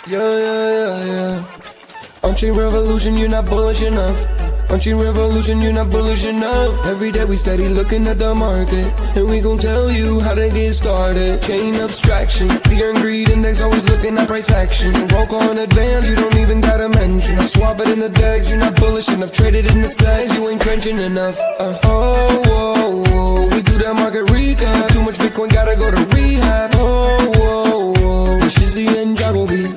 Yeah. OnChain Revolution, you're not bullish enough. OnChain Revolution, you're not bullish enough. Every day we steady looking at the market, and we gon' tell you how to get started. Chain abstraction, fear and greed index, always looking at price action. Roll call in advance, you don't even gotta mention. I swap it in the deck, you're not bullish enough. Traded in the size, you ain't trenching enough. We do that market recap. Too much Bitcoin, gotta go to rehab. Shizzy and Yagobi.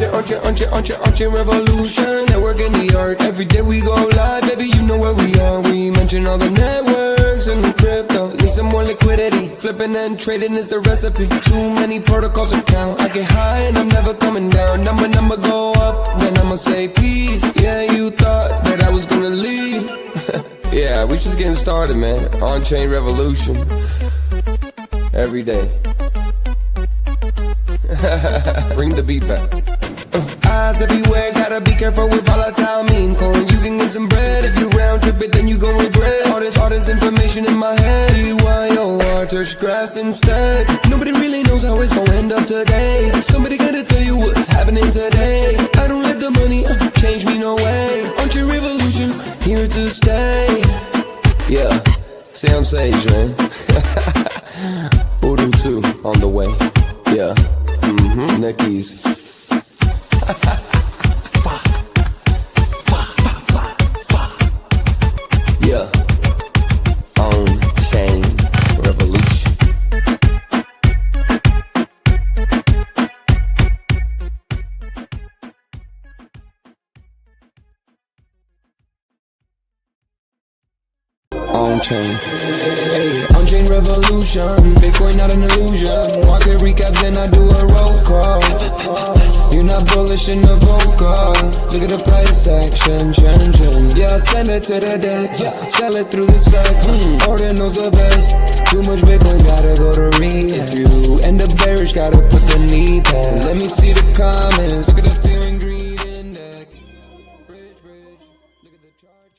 OnChain Revolution, network in the art. Every day we go live, baby, you know where we are. We mention all the networks and the crypto. Need some more liquidity, flipping and trading is the recipe. Too many protocols to count. I get high and I'm never coming down. Number go up, then I'ma say peace. Yeah, you thought that I was gonna leave. Yeah, we just getting started, man. OnChain Revolution. Every day. Bring the beat back. Eyes everywhere, gotta be careful with volatile meme coins. You can get some bread if you round trip it, then you gon' regret. All this information in my head. BYOR, touch grass instead. Nobody really knows how it's gonna end up today. Somebody gotta tell you what's happening today. I don't let the money change me, no way. OnChain Revolution, here to stay. Yeah, say I'm sage, man. Odin 2 on the way. Yeah. Nicky's. Yeah. OnChain Revolution. OnChain. Hey, OnChain Revolution. Bitcoin not an illusion. Market recaps and I do a roll call. You're not bullish in the vocal. Look at the price action. Yeah, send it to the deck. Sell it through the spec. Odin knows the best. Too much Bitcoin, gotta go to read. If you end up bearish, gotta put the knee pad. Let me see the comments. Look at the fear and greed index. Rich. Look at the chart.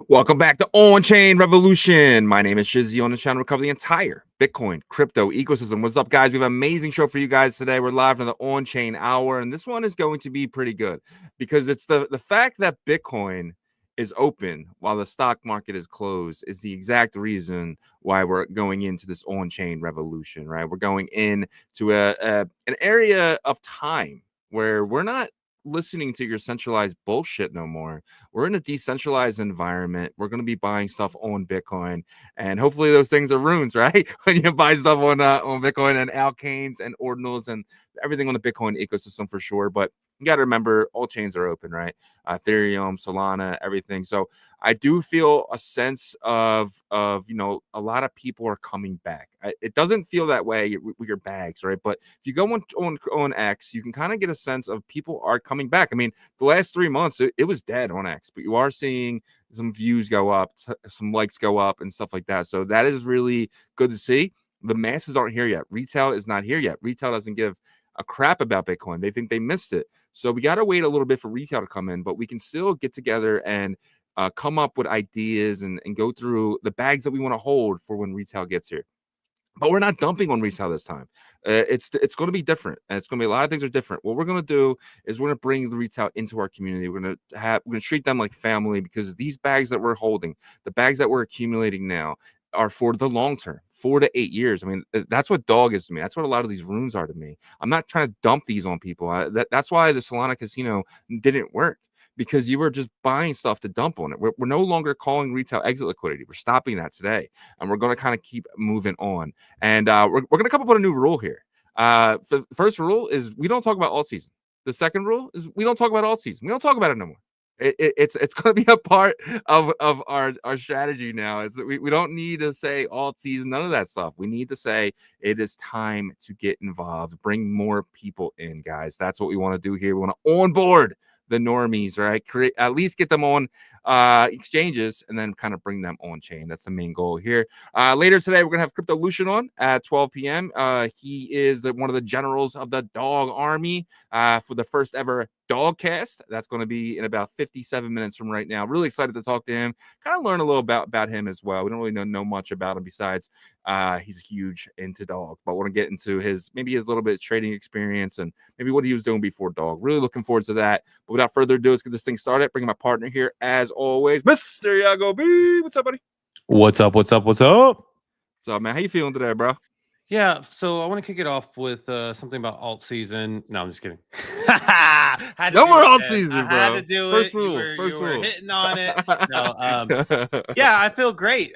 Welcome back to OnChain Revolution. My name is Shizzy on the channel to cover the entire Bitcoin crypto ecosystem. What's up, guys? We have an amazing show for you guys today. We're live for the OnChain Hour, and this one is going to be pretty good because it's the fact that Bitcoin is open while the stock market is closed is the exact reason why we're going into this OnChain Revolution, right? We're going into an area of time where we're not listening to your centralized bullshit no more. We're in a decentralized environment. We're going to be buying stuff on Bitcoin, and hopefully those things are runes, right? When you buy stuff on Bitcoin and alkanes and ordinals and everything on the Bitcoin ecosystem for sure. But you got to remember, all chains are open, right? Ethereum, Solana, everything. So I do feel a sense of a lot of people are coming back. It doesn't feel that way with your bags, right? But if you go on X, you can kind of get a sense of people are coming back. I mean, the last 3 months, it was dead on X, but you are seeing some views go up, some likes go up and stuff like that. So that is really good to see. The masses aren't here yet. Retail is not here yet. Retail doesn't give a crap about Bitcoin. They think they missed it. So we got to wait a little bit for retail to come in, but we can still get together and come up with ideas and go through the bags that we want to hold for when retail gets here. But we're not dumping on retail this time. It's going to be different, and it's going to be a lot of things are different. What we're going to do is we're going to bring the retail into our community. We're going to treat them like family, because these bags that we're holding, the bags that we're accumulating now, are for the long term, 4 to 8 years. I mean, that's what dog is to me. That's what a lot of these runes are to me. I'm not trying to dump these on people. That's why the Solana casino didn't work, because you were just buying stuff to dump on it. We're no longer calling retail exit liquidity. We're stopping that today, and we're going to kind of keep moving on. And we're going to come up with a new rule here. The first rule is we don't talk about alt season. The second rule is we don't talk about alt season. We don't talk about it no more. It's going to be a part of our strategy now. Is that we don't need to say alt season, none of that stuff. We need to say it is time to get involved, bring more people in, guys. That's what we want to do here. We want to onboard the normies, right? At least get them on exchanges and then kind of bring them on chain. That's the main goal here. Later today, we're gonna have Cryptolution on at 12 p.m. He is one of the generals of the dog army for the first ever Dogcast. That's going to be in about 57 minutes from right now. Really excited to talk to him, kind of learn a little about him as well. We don't really know much about him besides he's huge into dog, but want to get into his little bit of trading experience and maybe what he was doing before dog. Really looking forward to that. But without further ado, let's get this thing started. Bring my partner here as always, Mr. Yagobi. What's up, buddy? What's up? What's up, man? How you feeling today, bro? Yeah, so I want to kick it off with something about alt season. No, I'm just kidding. No more alt season, bro. I had to do First it. rule. You were hitting on it. No, yeah, I feel great.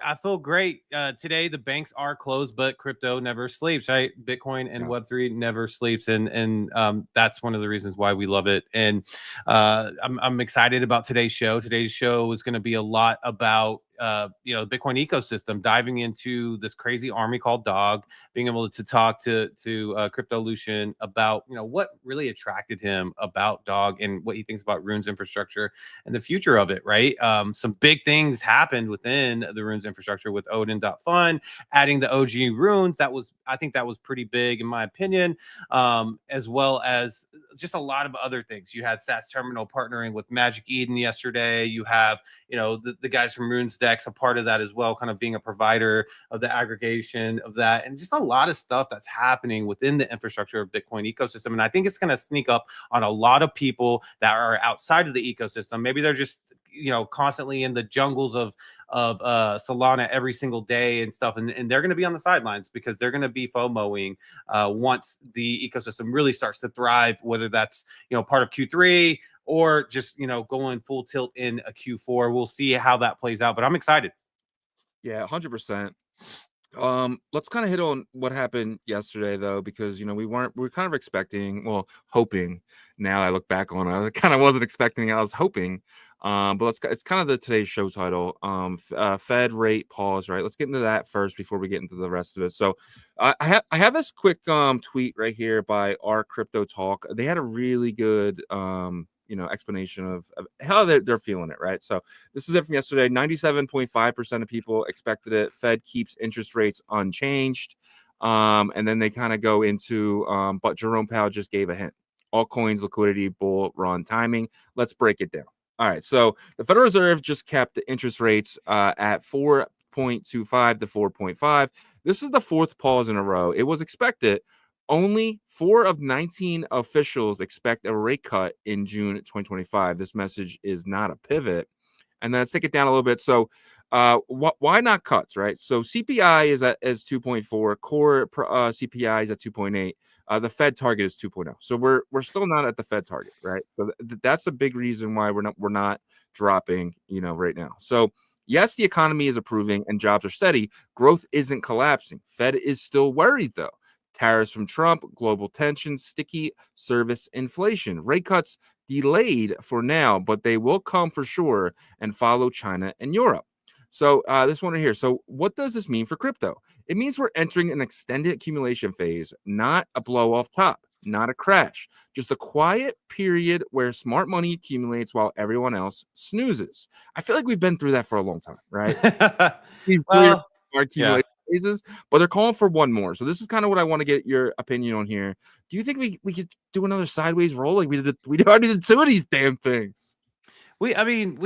Today the banks are closed, but crypto never sleeps, right? Bitcoin and Web3 never sleeps, and that's one of the reasons why we love it. And I'm excited about today's show. Today's show is going to be a lot about the Bitcoin ecosystem, diving into this crazy army called Dog, being able to talk to Cryptolution about what really attracted him about Dog and what he thinks about Rune's infrastructure and the future of it, right? Some big things happened within the Rune's infrastructure with Odin.fun adding the OG runes. I think that was pretty big in my opinion, as well as just a lot of other things. You had Sats Terminal partnering with Magic Eden yesterday. You have the guys from Runes Dex a part of that as well, kind of being a provider of the aggregation of that, and just a lot of stuff that's happening within the infrastructure of Bitcoin ecosystem. And I think it's going to sneak up on a lot of people that are outside of the ecosystem. Maybe they're just constantly in the jungles of Solana every single day and stuff, and they're going to be on the sidelines because they're going to be FOMOing once the ecosystem really starts to thrive, whether that's part of Q3 or just going full tilt in a Q4. We'll see how that plays out, but I'm excited. Yeah, 100%. Let's kind of hit on what happened yesterday though, because we were kind of expecting, hoping. Now I look back on it, I kind of wasn't expecting, I was hoping. But it's kind of today's show title. Fed rate pause, right? Let's get into that first before we get into the rest of it. So I have this quick tweet right here by our Crypto Talk. They had a really good explanation of how they're feeling it, right? So this is it from yesterday. 97.5% of people expected it. Fed keeps interest rates unchanged. And then they kind of go into but Jerome Powell just gave a hint. Altcoins, liquidity, bull run timing. Let's break it down. All right, so the Federal Reserve just kept the interest rates at 4.25 to 4.5. This is the fourth pause in a row. It was expected. Only 4 of 19 officials expect a rate cut in June 2025. This message is not a pivot. And then let's take it down a little bit. So why not cuts, right? So CPI is 2.4. Core CPI is at 2.8. The Fed target is 2.0. So we're still not at the Fed target, right? So that's a big reason why we're not dropping, right now. So yes, the economy is improving and jobs are steady. Growth isn't collapsing. Fed is still worried though. Tariffs from Trump, global tensions, sticky service inflation. Rate cuts delayed for now, but they will come for sure and follow China and Europe. So this one right here. So what does this mean for crypto? It means we're entering an extended accumulation phase, not a blow off top, not a crash, just a quiet period where smart money accumulates while everyone else snoozes. I feel like we've been through that for a long time, right? These accumulation phases, but they're calling for one more. So this is kind of what I want to get your opinion on here. Do you think we could do another sideways roll? Like we already did 2 of these damn things. We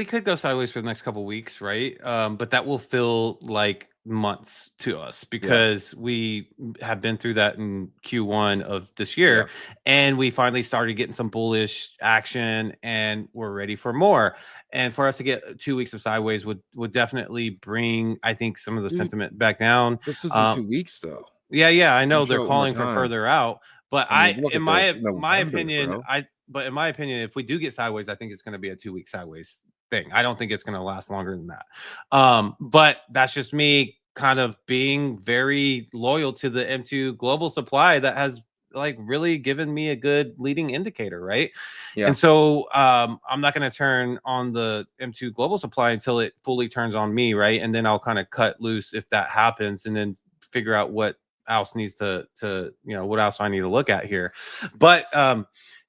could go sideways for the next couple of weeks, right? But that will feel like months to us because we have been through that in Q1 of this year, and we finally started getting some bullish action, and we're ready for more. And for us to get 2 weeks of sideways would definitely bring, I think, some of the sentiment back down. This isn't 2 weeks though. Yeah, I know they're calling for further out, but in my opinion, in my opinion, if we do get sideways, I think it's going to be a 2 week sideways thing. I don't think it's going to last longer than that. But that's just me kind of being very loyal to the M2 global supply that has really given me a good leading indicator, right? And so I'm not going to turn on the M2 global supply until it fully turns on me, right? And then I'll kind of cut loose if that happens, and then figure out what else needs to what else I need to look at here. But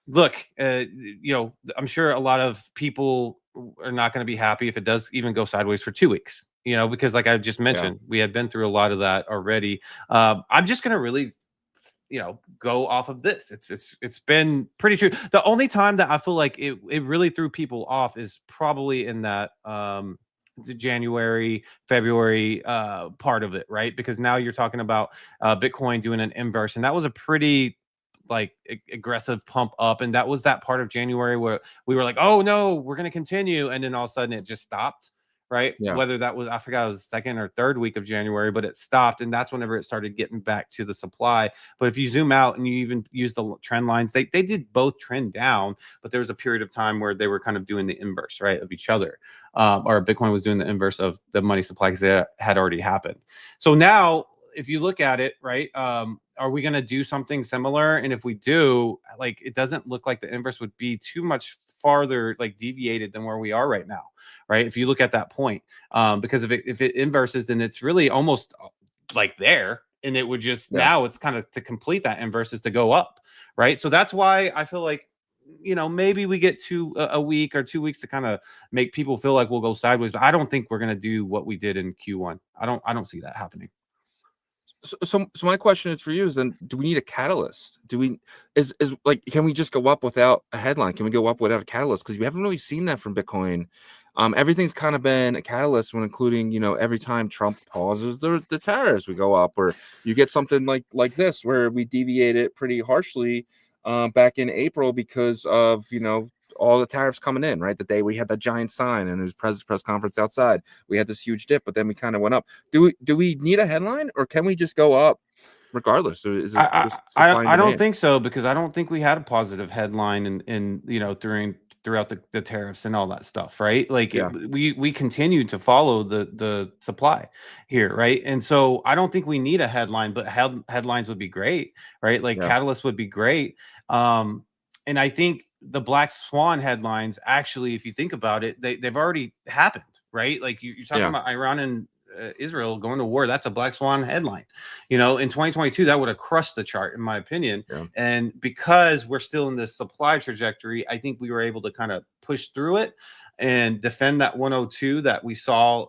look, I'm sure a lot of people are not going to be happy if it does even go sideways for 2 weeks, because like I just mentioned, we had been through a lot of that already. I'm just going to really go off of this. It's been pretty true. The only time that I feel like it really threw people off is probably in that the January, February part of it, right? Because now you're talking about Bitcoin doing an inverse, and that was a pretty like aggressive pump up, and that was that part of January where we were like, oh no, we're going to continue, and then all of a sudden it just stopped, right? Yeah. Whether that was, I forgot, it was the second or third week of January, but it stopped, and that's whenever it started getting back to the supply. But if you zoom out and you even use the trend lines, they did both trend down, but there was a period of time where they were kind of doing the inverse, right, of each other, or Bitcoin was doing the inverse of the money supply because that had already happened. So now if you look at it, right, are we going to do something similar? And if we do, like, it doesn't look like the inverse would be too much farther like deviated than where we are right now, right? If you look at that point, because if it inverses, then it's really almost like there, and it would just now it's kind of to complete that inverse is to go up, right? So that's why I feel like maybe we get to a week or 2 weeks to kind of make people feel like we'll go sideways, but I don't think we're going to do what we did in Q1. I don't see that happening. So my question is for you is then, do we need a catalyst? Do we is like, can we just go up without a headline? Can we go up without a catalyst? Because we haven't really seen that from Bitcoin. Everything's kind of been a catalyst when including, every time Trump pauses the tariffs, we go up, or you get something like this where we deviated pretty harshly back in April because of, all the tariffs coming in, right? The day we had that giant sign and it was press conference outside, we had this huge dip, but then we kind of went up. Do we need a headline, or can we just go up regardless? Or is it I don't think so, because I don't think we had a positive headline in throughout the tariffs and all that stuff, right? Like we continued to follow the supply here, right? And so I don't think we need a headline, but headlines would be great, right? Like catalyst would be great. And I think the black swan headlines, actually, if you think about it, they've already happened, right? Like you're talking about Iran and Israel going to war. That's a black swan headline. In 2022, that would have crushed the chart, in my opinion. And because we're still in this supply trajectory, I think we were able to kind of push through it and defend that 102 that we saw.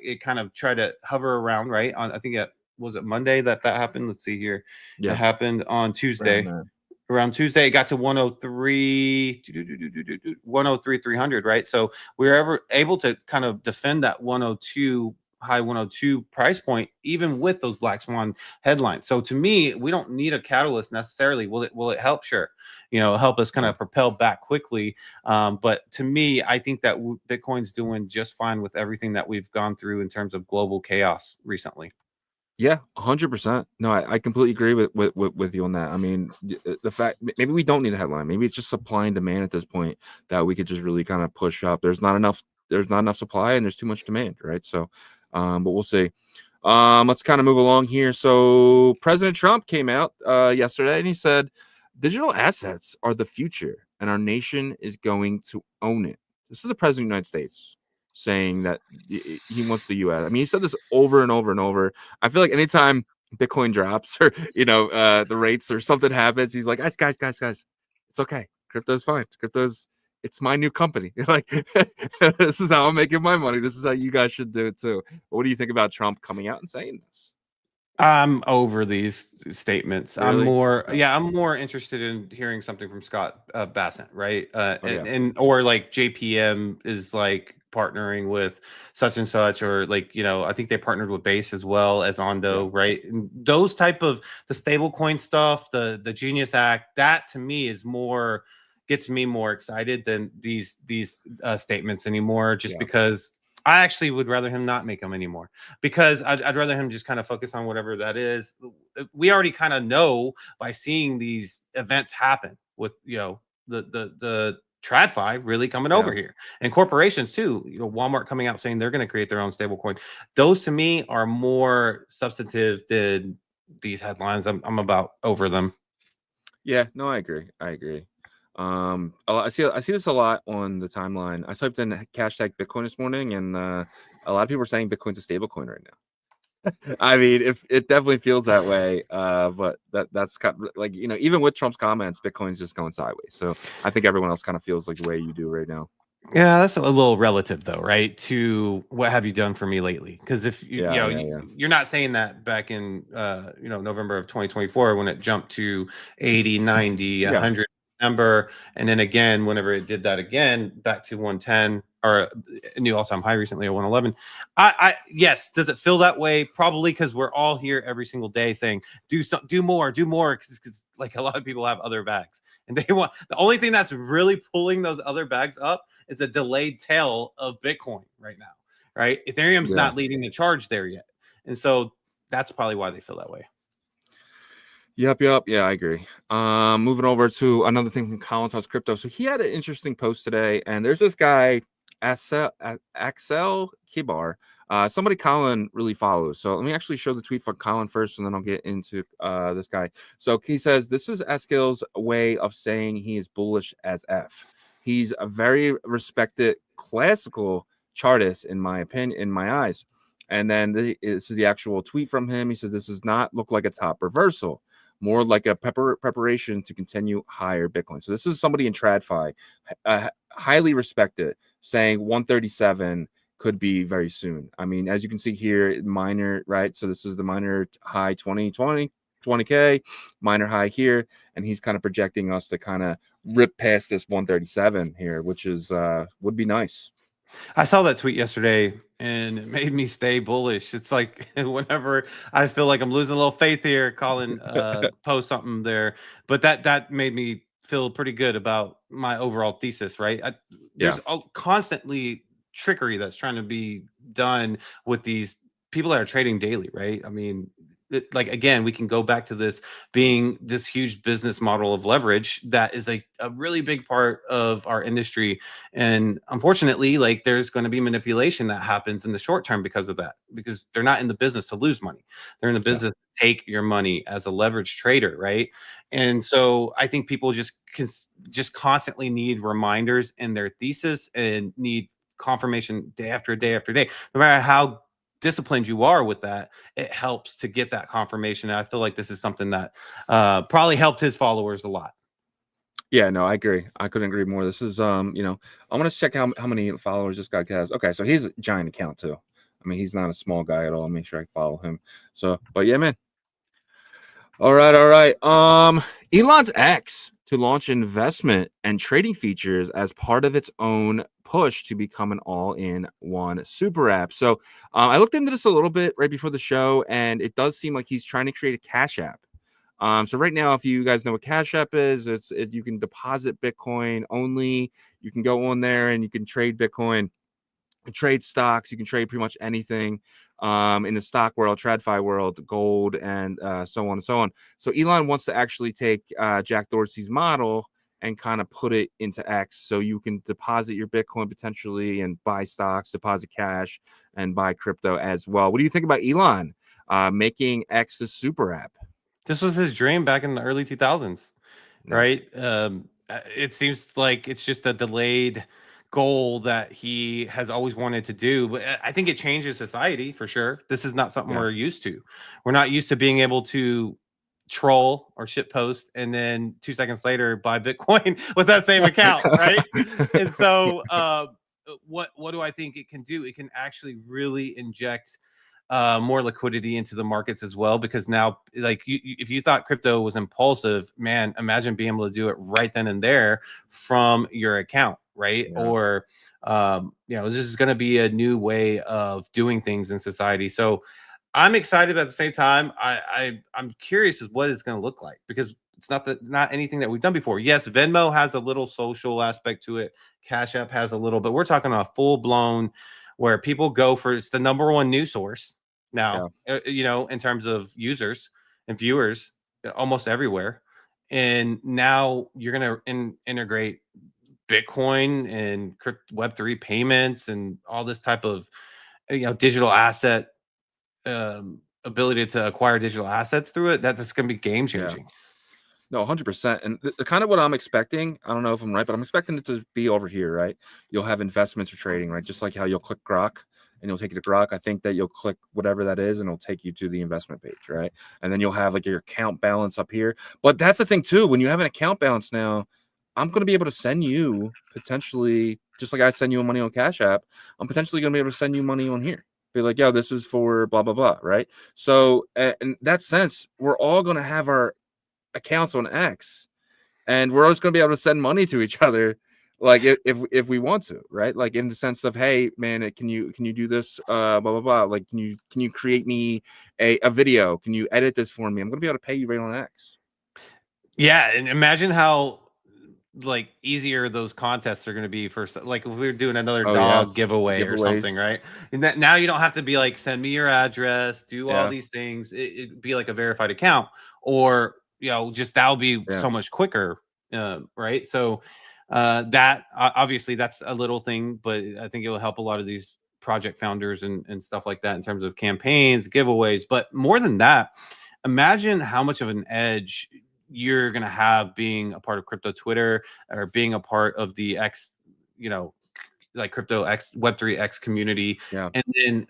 It kind of try to hover around, right? On, I think was it Monday that happened? Let's see here. It happened on Tuesday. Around Tuesday, it got to 103, 300, right? So we were able to kind of defend that 102, high 102 price point, even with those black swan headlines. So to me, we don't need a catalyst necessarily. Will it help? Sure. Help us kind of propel back quickly. But to me, I think that Bitcoin's doing just fine with everything that we've gone through in terms of global chaos recently. Yeah, 100%. No, I completely agree with you on that. I mean, the fact maybe we don't need a headline. Maybe it's just supply and demand at this point that we could just really kind of push up. There's not enough supply and there's too much demand, right? So, but we'll see. Let's kind of move along here. So President Trump came out yesterday and he said, digital assets are the future and our nation is going to own it. This is the president of the United States saying that he wants the U.S. I mean, he said this over and over and over. I feel like anytime Bitcoin drops or, the rates or something happens, he's like, guys, it's okay. Crypto's fine. It's my new company. Like, this is how I'm making my money. This is how you guys should do it too. What do you think about Trump coming out and saying this? I'm over these statements. Really? I'm more interested in hearing something from Scott Bassett, right? And or like JPM is like partnering with such and such, or like, I think they partnered with Base as well as Ondo, right? And those type of the stablecoin stuff, the Genius Act, that to me is gets me more excited than these statements anymore, just because I actually would rather him not make them anymore, because I'd rather him just kind of focus on whatever that is. We already kind of know by seeing these events happen with, the TradFi really coming over here, and corporations too. Walmart coming out saying they're going to create their own stablecoin. Those to me are more substantive than these headlines. I'm about over them. Yeah, no, I agree. I see this a lot on the timeline. I typed in hashtag Bitcoin this morning, and a lot of people are saying Bitcoin's a stablecoin right now. I mean, it definitely feels that way. But that's kind of like, even with Trump's comments, Bitcoin's just going sideways. So I think everyone else kind of feels like the way you do right now. Yeah, that's a little relative though, right? To what have you done for me lately? Because if you're not saying that back in November of 2024 when it jumped to 80, 90, 100 number, and then again whenever it did that again back to 110 or a new all-time high recently at 111. I yes, does it feel that way? Probably because we're all here every single day saying do more, because like a lot of people have other bags and they want the only thing that's really pulling those other bags up is a delayed tail of Bitcoin right now, right? Ethereum's not leading the charge there yet. And so that's probably why they feel that way. Yep. Yeah, I agree. Moving over to another thing from Colin Talks Crypto. So he had an interesting post today, and there's this guy, Aksel Kibar, somebody Colin really follows. So let me actually show the tweet for Colin first, and then I'll get into this guy. So he says, this is Askel's way of saying he is bullish as F. He's a very respected classical chartist in my opinion, in my eyes. And then this is the actual tweet from him. He says, this does not look like a top reversal, more like a preparation to continue higher Bitcoin. So this is somebody in TradFi, highly respected, saying 137 could be very soon. I mean, as you can see here, minor, right? So this is the minor high 20K, minor high here, and he's kind of projecting us to kind of rip past this 137 here, which is would be nice. I saw that tweet yesterday and it made me stay bullish. It's like whenever I feel like I'm losing a little faith here, Colin post something there, but that made me feel pretty good about my overall thesis, right? There's constantly trickery that's trying to be done with these people that are trading daily, right? I mean, like again, we can go back to this being this huge business model of leverage that is a really big part of our industry, and unfortunately, like there's going to be manipulation that happens in the short term because of that, because they're not in the business to lose money, they're in the business to take your money as a leverage trader, right? And so I think people just constantly need reminders in their thesis and need confirmation day after day after day, no matter how disciplined you are with that, it helps to get that confirmation. And I feel like this is something that probably helped his followers a lot. Yeah, no, I agree. I couldn't agree more. This is I'm gonna check how many followers this guy has. Okay, so he's a giant account too. I mean, he's not a small guy at all. I'll make sure I follow him. So, but yeah, man. All right. Elon's X to launch investment and trading features as part of its own push to become an all-in-one super app. So I looked into this a little bit right before the show, and it does seem like he's trying to create a cash app. So right now, if you guys know what Cash App is, you can deposit Bitcoin only. You can go on there and you can trade Bitcoin, trade stocks. You can trade pretty much anything in the stock world, TradFi world, gold, and so on and so on. So Elon wants to actually take Jack Dorsey's model and kind of put it into X, so you can deposit your Bitcoin potentially and buy stocks, deposit cash, and buy crypto as well. What do you think about Elon making X a super app? This was his dream back in the early 2000s, right? It seems like it's just a delayed goal that he has always wanted to do, but I think it changes society for sure. This is not something we're used to. We're not used to being able to troll or shit post and then 2 seconds later buy Bitcoin with that same account, right? And so what do I think it can do? It can actually really inject more liquidity into the markets as well, because now, like, if you thought crypto was impulsive, man, imagine being able to do it right then and there from your account, right? Or this is going to be a new way of doing things in society. So I'm excited, but at the same time, I'm curious as what it's going to look like, because it's not anything that we've done before. Yes, Venmo has a little social aspect to it. Cash App has a little, but we're talking a full blown where people go for, it's the number one news source now, in terms of users and viewers almost everywhere. And now you're going to integrate Bitcoin and Web3 payments and all this type of, digital asset ability to acquire digital assets through it. That's going to be game changing. No, 100%. And the kind of what I'm expecting, I don't know if I'm right, but I'm expecting it to be over here, right? You'll have investments or trading, right? Just like how you'll click Grok and you'll take you to Grok. I think that you'll click whatever that is and it'll take you to the investment page, right? And then you'll have like your account balance up here. But that's the thing too, when you have an account balance now, I'm going to be able to send you potentially just like I send you money on Cash App, I'm potentially going to be able to send you money on here. Be like, yo, this is for blah, blah, blah, right? So in that sense, we're all going to have our accounts on X, and we're always going to be able to send money to each other, like if we want to, right? Like in the sense of, hey, man, can you do this, blah, blah, blah. Like, can you create me a video? Can you edit this for me? I'm going to be able to pay you right on X. Yeah, and imagine how like easier those contests are going to be for, like, if we were doing another dog giveaway or something, right? And that now you don't have to be like, send me your address, do all these things. It'd be like a verified account, or just that'll be so much quicker, right? So that obviously that's a little thing, but I think it will help a lot of these project founders and stuff like that in terms of campaigns, giveaways. But more than that, imagine how much of an edge you're going to have being a part of crypto Twitter, or being a part of the X, like crypto X, Web3 X community. Yeah. And then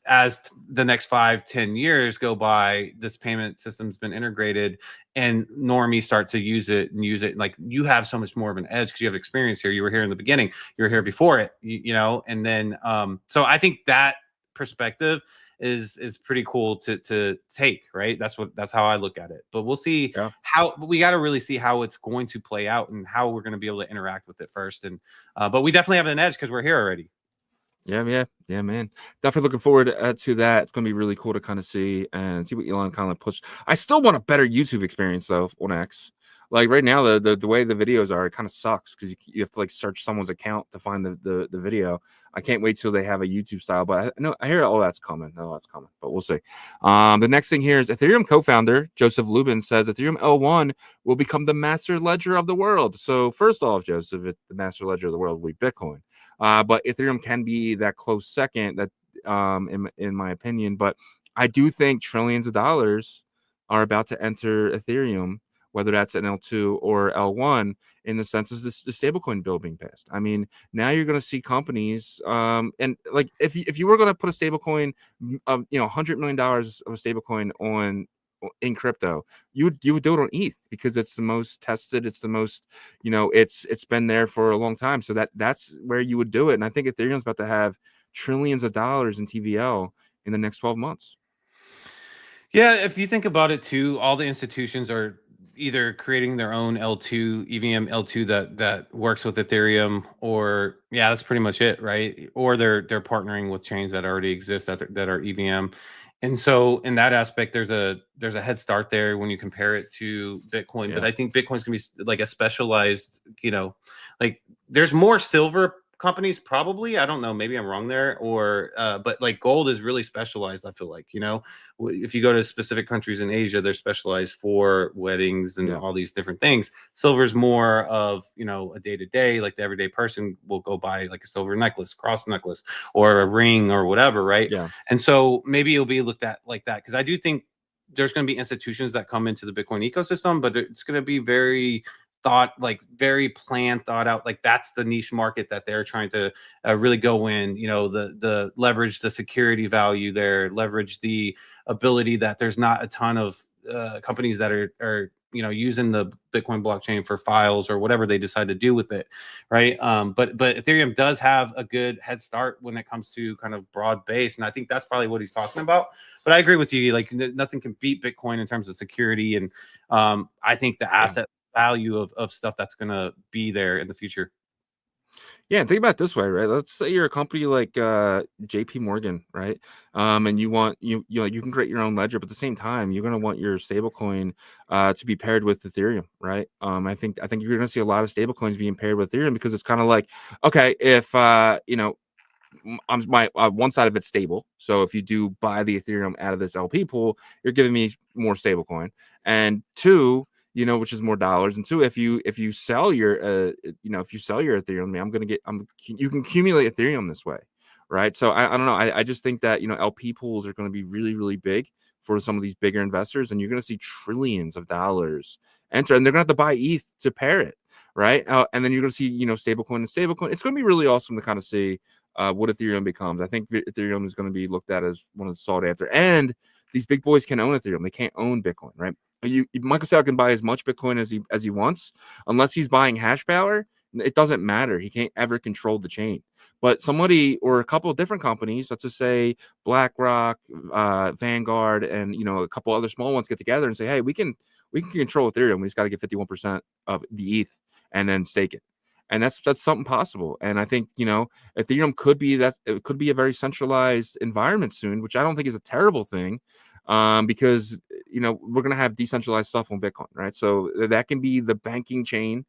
as the next 5-10 years go by, this payment system's been integrated and normies start to use it, like, you have so much more of an edge because you have experience here. You were here in the beginning, you were here before it, and then so I think that perspective is pretty cool to take, right? That's how I look at it. But we'll see how, we got to really see how it's going to play out and how we're going to be able to interact with it first. And but we definitely have an edge because we're here already. Yeah, man. Definitely looking forward to that. It's going to be really cool to kind of see what Elon kind of push. I still want a better YouTube experience though on X. Like right now, the way the videos are, it kind of sucks because you have to like search someone's account to find the video. I can't wait till they have a YouTube style, but I hear that's coming. But we'll see. The next thing here is Ethereum co-founder Joseph Lubin says Ethereum L1 will become the master ledger of the world. So first off, Joseph, the master ledger of the world will be Bitcoin. But Ethereum can be that close second, that in my opinion. But I do think trillions of dollars are about to enter Ethereum, whether that's an L2 or L1, in the sense of the stablecoin bill being passed. I mean, now you're going to see companies, and like if you were going to put a stablecoin, $100 million of a stablecoin in crypto, you would do it on ETH because it's the most tested. It's the most, it's been there for a long time. So that's where you would do it. And I think Ethereum's about to have trillions of dollars in TVL in the next 12 months. Yeah, if you think about it too, all the institutions are either creating their own L2 EVM L2 that works with Ethereum, or that's pretty much it, right? Or they're partnering with chains that already exist that are EVM. And so in that aspect, there's a head start there when you compare it to Bitcoin. But I think Bitcoin's gonna be like a specialized, like there's more silver companies probably. I don't know, maybe I'm wrong there, or but like gold is really specialized. I feel like, if you go to specific countries in Asia, they're specialized for weddings and all these different things. Silver's more of, a day-to-day, like the everyday person will go buy like a silver necklace, cross necklace, or a ring or whatever, right? And so maybe it'll be looked at like that, because I do think there's going to be institutions that come into the Bitcoin ecosystem, but it's going to be very very planned, thought out. Like that's the niche market that they're trying to really go in, the leverage the security value there, leverage the ability that there's not a ton of companies that are using the Bitcoin blockchain for files or whatever they decide to do with it, right? But Ethereum does have a good head start when it comes to kind of broad base, and I think that's probably what he's talking about. But I agree with you, like nothing can beat Bitcoin in terms of security, and I think the asset value of stuff that's going to be there in the future. Yeah, and think about it this way, right? Let's say you're a company like JP Morgan, right? And you want you can create your own ledger, but at the same time, you're going to want your stablecoin to be paired with Ethereum, right? I think you're going to see a lot of stablecoins being paired with Ethereum, because it's kind of like, okay, if one side of it's stable, so if you do buy the Ethereum out of this LP pool, you're giving me more stablecoin, and two, which is more dollars. And two, if you sell your Ethereum, you can accumulate Ethereum this way, right? So I don't know. I just think that LP pools are going to be really, really big for some of these bigger investors, and you're going to see trillions of dollars enter, and they're going to have to buy ETH to pair it, right? And then you're going to see stablecoin and stablecoin. It's going to be really awesome to kind of see what Ethereum becomes. I think Ethereum is going to be looked at as one of the sought after, and these big boys can own Ethereum. They can't own Bitcoin, right? Michael Saylor can buy as much Bitcoin as he wants, unless he's buying hash power. It doesn't matter. He can't ever control the chain. But somebody or a couple of different companies, let's just say BlackRock, Vanguard, and a couple other small ones get together and say, hey, we can control Ethereum. We just got to get 51% of the ETH and then stake it. And that's something possible. And I think, Ethereum could be that. It could be a very centralized environment soon, which I don't think is a terrible thing, because, we're going to have decentralized stuff on Bitcoin, right? So that can be the banking chain.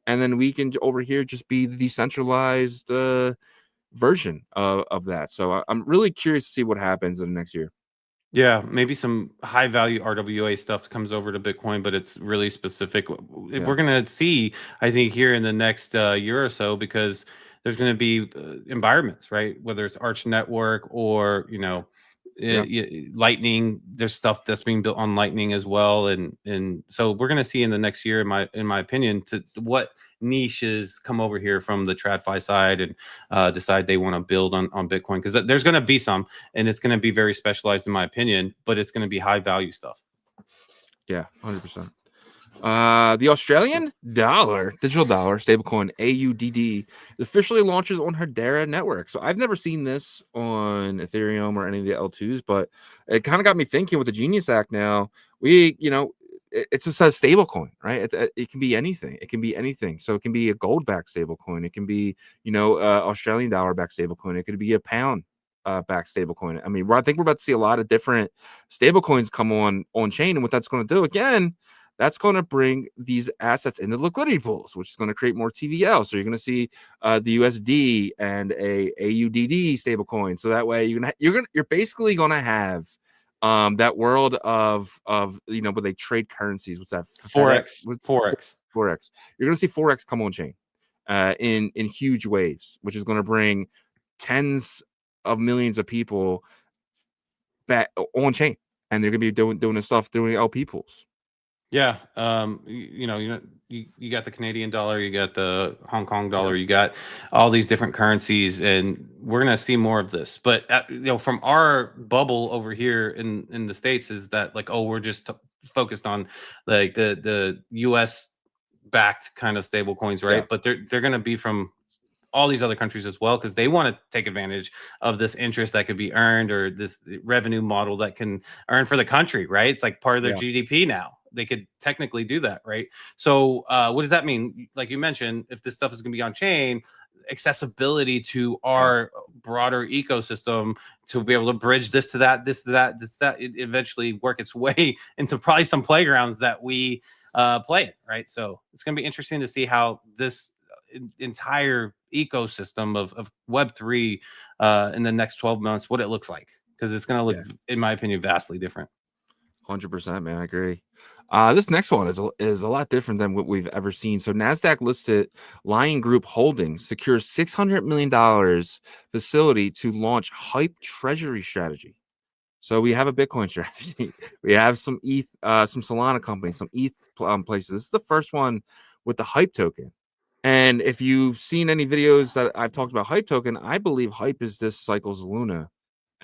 And then we can over here just be the decentralized version of that. So I'm really curious to see what happens in the next year. Yeah, maybe some high value RWA stuff comes over to Bitcoin, but it's really specific. We're going to see, I think, here in the next year or so, because there's going to be environments, right? Whether it's Arch Network or, Lightning, there's stuff that's being built on Lightning as well. And so we're going to see in the next year, in my opinion, to what niches come over here from the TradFi side and decide they want to build on Bitcoin, because there's going to be some, and it's going to be very specialized in my opinion, but it's going to be high value stuff. Yeah, 100%. The Australian dollar, digital dollar, stablecoin AUDD, officially launches on Hedera network. So I've never seen this on Ethereum or any of the L2s, but it kind of got me thinking with the Genius Act now. It just says stablecoin, right? It can be anything. It can be anything. So it can be a gold-backed stablecoin. It can be, Australian dollar-backed stablecoin. It could be a pound back stablecoin. I mean, I think we're about to see a lot of different stablecoins come on chain, and what that's going to do again, that's going to bring these assets into liquidity pools, which is going to create more TVL. So you're going to see the USD and a AUDD stablecoin. So that way you're basically going to have that world of where they trade currencies. What's that? Forex. You're going to see Forex come on chain in huge waves, which is going to bring tens of millions of people back on chain, and they're going to be doing this stuff doing LP pools. Yeah, you got the Canadian dollar, you got the Hong Kong dollar, you got all these different currencies, and we're gonna see more of this. But from our bubble over here in the States, is that like, we're just focused on like the US backed kind of stable coins, right? Yeah. But they're gonna be from all these other countries as well, because they want to take advantage of this interest that could be earned, or this revenue model that can earn for the country, right? It's like part of their GDP now. They could technically do that, right? So what does that mean? Like you mentioned, if this stuff is going to be on chain, accessibility to our broader ecosystem to be able to bridge this to that, it eventually work its way into probably some playgrounds that we play it, right? So it's going to be interesting to see how this entire ecosystem of Web3 in the next 12 months, what it looks like, because it's going to look, in my opinion, vastly different. 100%, man. I agree. This next one is a lot different than what we've ever seen. So NASDAQ listed Lion Group Holdings secures $600 million facility to launch hype treasury strategy. So we have a Bitcoin strategy. We have some ETH, some Solana companies, some ETH places. This is the first one with the hype token. And if you've seen any videos that I've talked about hype token, I believe hype is this cycle's Luna.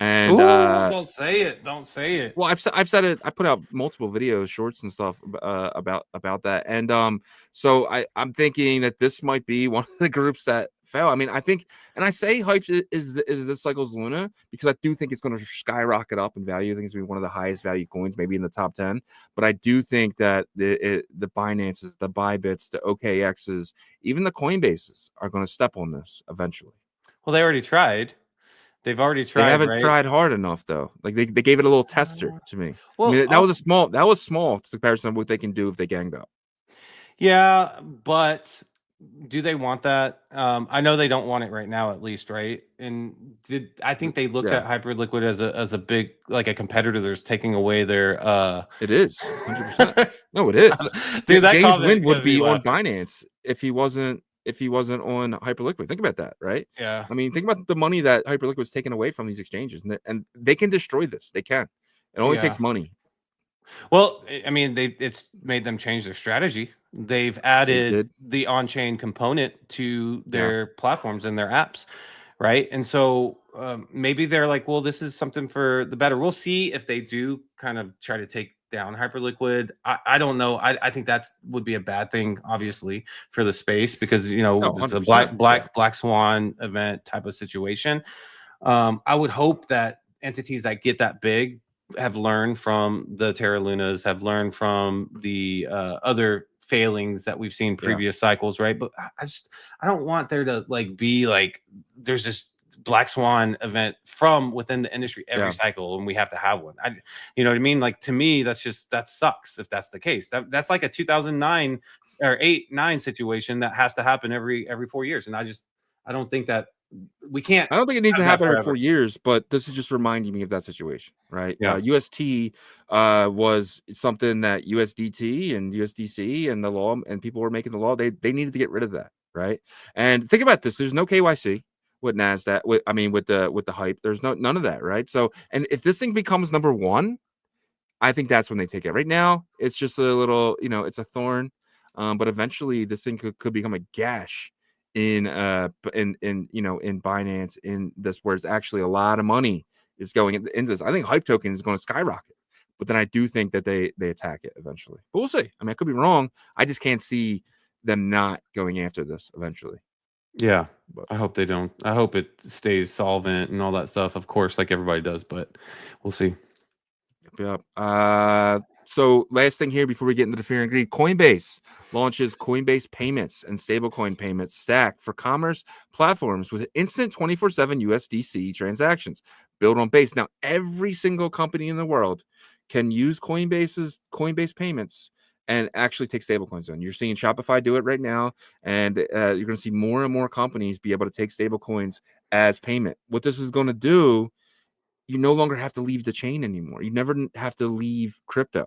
And don't say it. Well, I've said it. I put out multiple videos, shorts and stuff about that. And so I'm thinking that this might be one of the groups that fell. I mean, I think, and I say hype is this cycle's Luna because I do think it's going to skyrocket up in value. I think it's going to be one of the highest value coins, maybe in the top 10. But I do think that the Binances, the Bybits, the OKXs, even the Coinbases are going to step on this eventually. Well, they already tried. They've already tried. They haven't tried hard enough, though. Like they gave it a little tester to me. Well, I mean, that was small to comparison of what they can do if they ganged up. Yeah, but do they want that? I know they don't want it right now, at least, right? And I think they looked at Hyperliquid as a big, like a competitor that's taking away their. It is 100%. No, it is. Dude, that James Lynn would be on Binance if he wasn't on Hyperliquid. Think about that, right? Yeah. I mean, think about the money that Hyperliquid was taken away from these exchanges, and they can destroy this. They can. It only takes money. Well, I mean, it's made them change their strategy. They've added the on-chain component to their platforms and their apps, right? And so maybe they're like, well, this is something for the better. We'll see if they do kind of try to take down hyperliquid. I don't know. I think would be a bad thing, obviously, for the space, because it's a 100%, black swan event type of situation. I would hope that entities that get that big have learned from the Terra Lunas, have learned from the other failings that we've seen previous cycles, right? But I don't want there to be there's this black swan event from within the industry every cycle, and we have to have one. You know what I mean? Like, to me, that sucks if that's the case. That's like a 2009 or 8-9 situation that has to happen every 4 years, and I don't think that we can't. I don't think it needs to happen every 4 forever. years, but this is just reminding me of that situation, right? Yeah. UST was something that USDT and USDC and the law and people were making the law. They needed to get rid of that, right? And think about this: there's no KYC with Nasdaq. With the hype, there's none of that, right? So, and if this thing becomes number one, I think that's when they take it. Right now, it's just a little, it's a thorn, but eventually this thing could become a gash in Binance, in this, where it's actually a lot of money is going into this. I think hype token is going to skyrocket, but then I do think that they attack it eventually. But we'll see. I mean, I could be wrong. I just can't see them not going after this eventually. Yeah, but I hope they don't. I hope it stays solvent and all that stuff, of course, like everybody does, but we'll see. Yep. So last thing here before we get into the fear and greed, Coinbase launches Coinbase payments and stablecoin payments stack for commerce platforms with instant 24/7 USDC transactions built on Base. Now, every single company in the world can use Coinbase payments and actually take stablecoins on. You're seeing Shopify do it right now, and you're going to see more and more companies be able to take stablecoins as payment. What this is going to do, you no longer have to leave the chain anymore. You never have to leave crypto.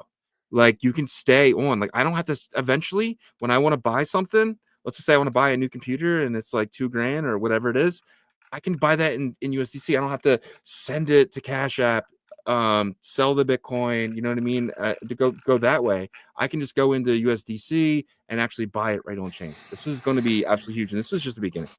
Like, you can stay on. Like, I don't have to. Eventually, when I want to buy something, let's just say I want to buy a new computer and it's like $2,000 or whatever it is, I can buy that in USDC. I don't have to send it to Cash App, sell the Bitcoin. You know what I mean? To go that way, I can just go into USDC and actually buy it right on chain. This is going to be absolutely huge, and this is just the beginning.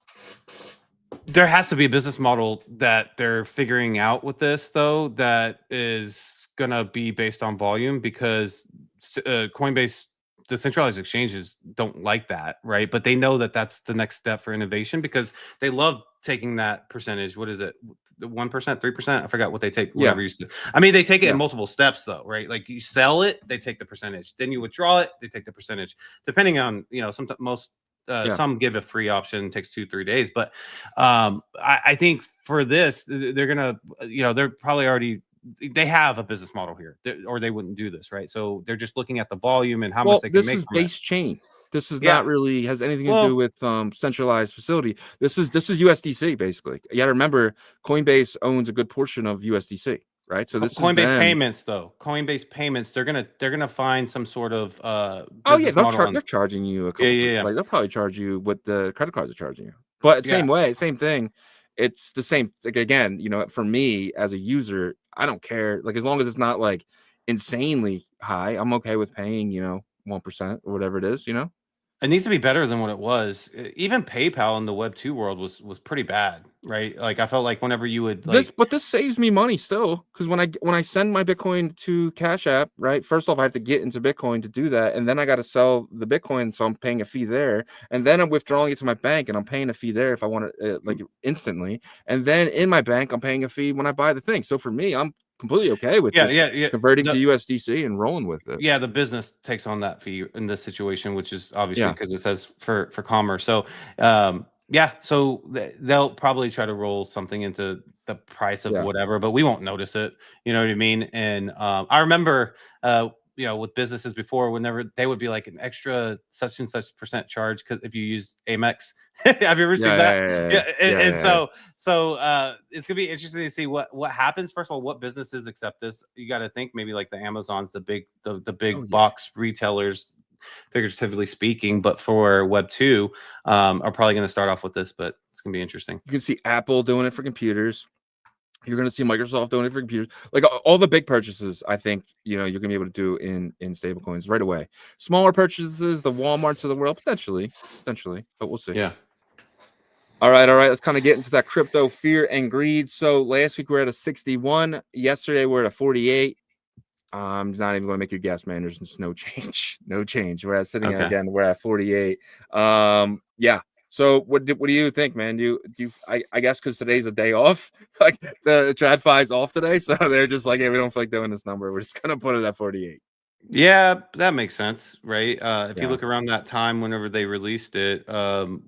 There has to be a business model that they're figuring out with this, though, that is going to be based on volume, because Coinbase, the centralized exchanges, don't like that, right? But they know that that's the next step for innovation, because they love taking that percentage. What is it? 1%, 3%? I forgot what they take. Whatever you said. I mean, they take it in multiple steps, though, right? Like, you sell it, they take the percentage. Then you withdraw it, they take the percentage. Depending on, some give a free option, takes 2-3 days, but I think for this, they're gonna, they're probably already, they have a business model here, or they wouldn't do this, right? So they're just looking at the volume and how much they can make. This is base chain. This is not really has anything to do with centralized facility. This is USDC basically. You got to remember, Coinbase owns a good portion of USDC. Right, so this Coinbase is payments, though. Coinbase payments, they're gonna find some sort of they're charging you a couple. Like, they'll probably charge you what the credit cards are charging you. But same thing. It's the same. Like, again, for me as a user, I don't care. Like, as long as it's not like insanely high, I'm okay with paying 1% or whatever it is. It needs to be better than what it was. Even PayPal in the Web 2 world was pretty bad, right? Like, I felt like whenever you would this saves me money still, because when I send my Bitcoin to Cash App, right? First off, I have to get into Bitcoin to do that, and then I got to sell the Bitcoin, so I'm paying a fee there, and then I'm withdrawing it to my bank, and I'm paying a fee there if I want it instantly, and then in my bank I'm paying a fee when I buy the thing. So for me, I'm completely okay with converting to USDC and rolling with it. Yeah, the business takes on that fee in this situation, which is obviously because it says for commerce. So so they'll probably try to roll something into the price of whatever, but we won't notice it. You know what I mean? And I remember with businesses before, whenever they would be like an extra such and such percent charge because if you use Amex. Have you ever seen that? So it's gonna be interesting to see what happens. First of all, what businesses accept this? You got to think maybe like the Amazons, the big box retailers, figuratively speaking. But for Web 2, are probably going to start off with this. But it's gonna be interesting. You can see Apple doing it for computers. You're going to see Microsoft doing it for computers. Like, all the big purchases, I think, you're going to be able to do in stablecoins right away. Smaller purchases, the Walmarts of the world, potentially, but we'll see. Yeah. All right. Let's kind of get into that crypto fear and greed. So last week we're at a 61. Yesterday we're at a 48. I'm not even going to make you guess, man. There's just no change. No change. We're sitting Okay. again. We're at 48. Yeah. So what do you think, man? Do you I guess because today's a day off, like the TradFi is off today, so they're just like, hey, we don't feel like doing this number. We're just gonna put it at 48. Yeah, that makes sense, right? If you Yeah. look around that time, whenever they released it,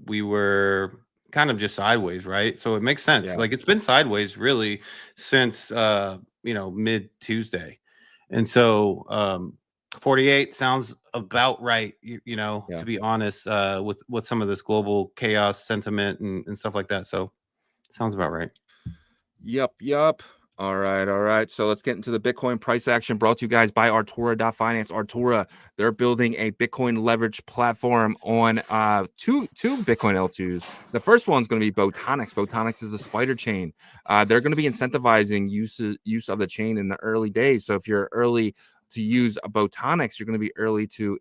we were kind of just sideways, right? So it makes sense. Yeah. Like it's been sideways really since mid Tuesday, and so 48 sounds about right. Yeah. To be honest, with some of this global chaos sentiment and stuff like that. So sounds about right. Yep. All right. So let's get into the Bitcoin price action brought to you guys by Artura.finance. Artura, they're building a Bitcoin leverage platform on two Bitcoin L2s. The first one's going to be Botonix. Botonix is the spider chain. They're going to be incentivizing use of the chain in the early days. So if you're early to use a Botonix, you're going to be early to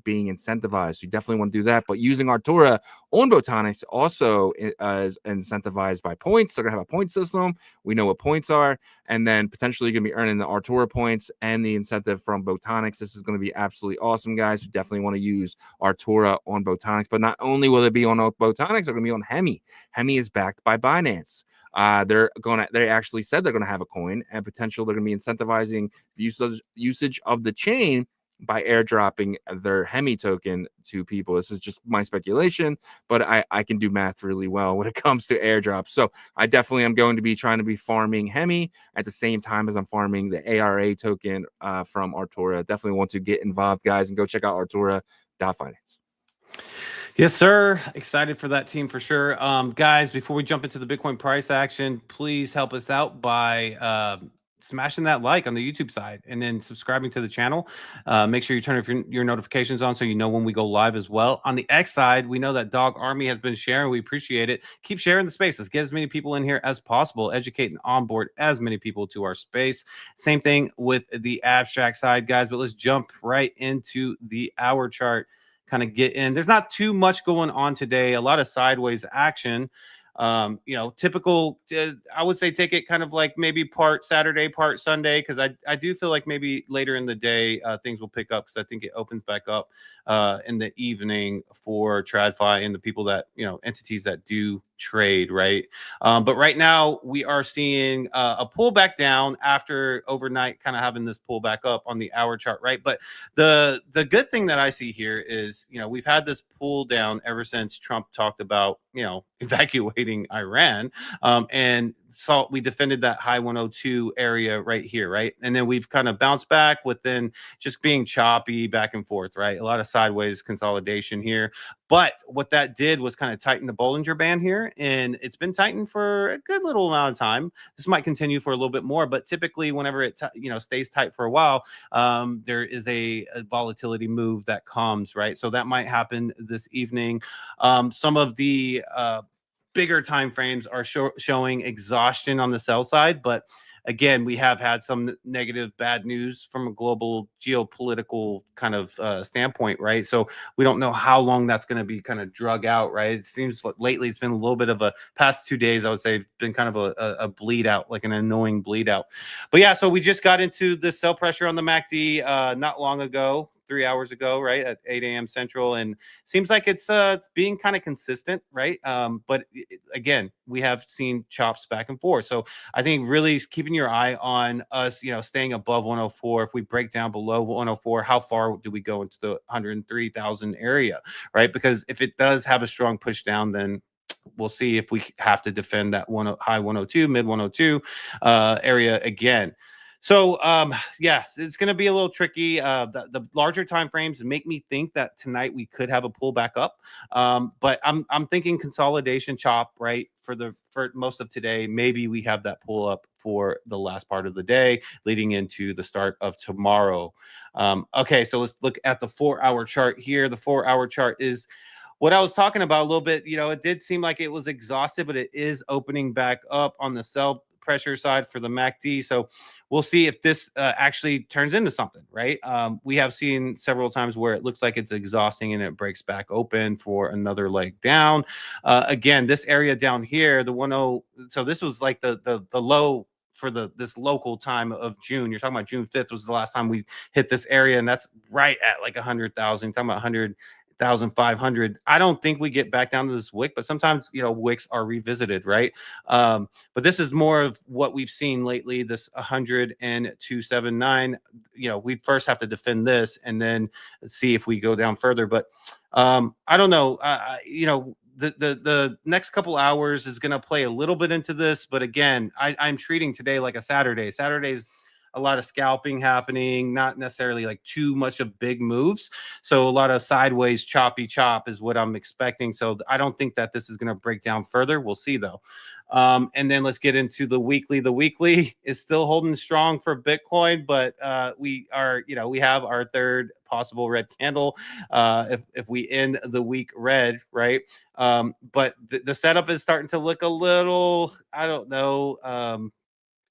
being incentivized. So you definitely want to do that. But using Artura on Botonix also is incentivized by points. They're going to have a point system. We know what points are. And then potentially you're going to be earning the Artura points and the incentive from Botonix. This is going to be absolutely awesome, guys. You definitely want to use Artura on Botonix. But not only will it be on Botonix, they're going to be on Hemi. Hemi is backed by Binance. They actually said they're going to have a coin, and potential they're going to be incentivizing the usage of the chain by airdropping their Hemi token to people. This is just my speculation, but I can do math really well when it comes to airdrops. So I definitely am going to be trying to be farming Hemi at the same time as I'm farming the ARA token from Artura. Definitely want to get involved, guys, and go check out Artura.finance. Yes, sir. Excited for that team for sure. Guys, before we jump into the Bitcoin price action, please help us out by smashing that like on the YouTube side and then subscribing to the channel. Make sure you turn your notifications on so you know when we go live as well. On the X side, we know that Dog Army has been sharing. We appreciate it. Keep sharing the space. Let's get as many people in here as possible. Educate and onboard as many people to our space. Same thing with the abstract side, guys. But let's jump right into the hour chart. Kind of get in. There's not too much going on today. A lot of sideways action. Typical. I would say take it kind of like maybe part Saturday, part Sunday, because I do feel like maybe later in the day things will pick up because I think it opens back up in the evening for TradFi and the people that entities that do trade, right? But right now we are seeing a pullback down after overnight, kind of having this pullback up on the hour chart, right? But the good thing that I see here is we've had this pull down ever since Trump talked about evacuating Iran, and we defended that high 102 area right here, right? And then we've kind of bounced back within just being choppy back and forth, right? A lot of sideways consolidation here. But what that did was kind of tighten the Bollinger Band here, and it's been tightened for a good little amount of time. This might continue for a little bit more, but typically whenever it stays tight for a while, there is a volatility move that comes, right? So that might happen this evening. Some of the bigger time frames are showing exhaustion on the sell side, but again, we have had some negative bad news from a global geopolitical kind of standpoint, right? So we don't know how long that's going to be kind of drug out, right? It seems like lately it's been a little bit of a past 2 days, I would say, been kind of a bleed out, like an annoying bleed out. But yeah, so we just got into the sell pressure on the MACD not long ago. 3 hours ago, right, at 8 a.m. Central, and seems like it's being kind of consistent, right? But again, we have seen chops back and forth. So I think really keeping your eye on us, staying above 104. If we break down below 104, how far do we go into the 103,000 area, right? Because if it does have a strong push down, then we'll see if we have to defend that high 102, mid 102 area again. So yeah, it's going to be a little tricky. The larger time frames make me think that tonight we could have a pullback up. But I'm thinking consolidation chop, right? For most of today, maybe we have that pull up for the last part of the day, leading into the start of tomorrow. Okay, so let's look at the 4-hour chart here. The 4-hour chart is what I was talking about a little bit. It did seem like it was exhausted, but it is opening back up on the sell pressure side for the MACD. So we'll see if this actually turns into something, right? We have seen several times where it looks like it's exhausting and it breaks back open for another leg down. Again, this area down here, the 10, so this was like the low for this local time of June. You're talking about June 5th was the last time we hit this area, and that's right at like 100,000. Talking about 100,500. I don't think we get back down to this wick, but sometimes wicks are revisited, right? But this is more of what we've seen lately. This 102.79. We first have to defend this and then see if we go down further. But I don't know. The next couple hours is going to play a little bit into this, but again, I'm treating today like a Saturday. Saturday's a lot of scalping happening, not necessarily like too much of big moves. So a lot of sideways choppy chop is what I'm expecting. So I don't think that this is going to break down further. We'll see though. And then let's get into the weekly. The weekly is still holding strong for Bitcoin, but we have our third possible red candle if we end the week red, right? But the setup is starting to look a little, I don't know,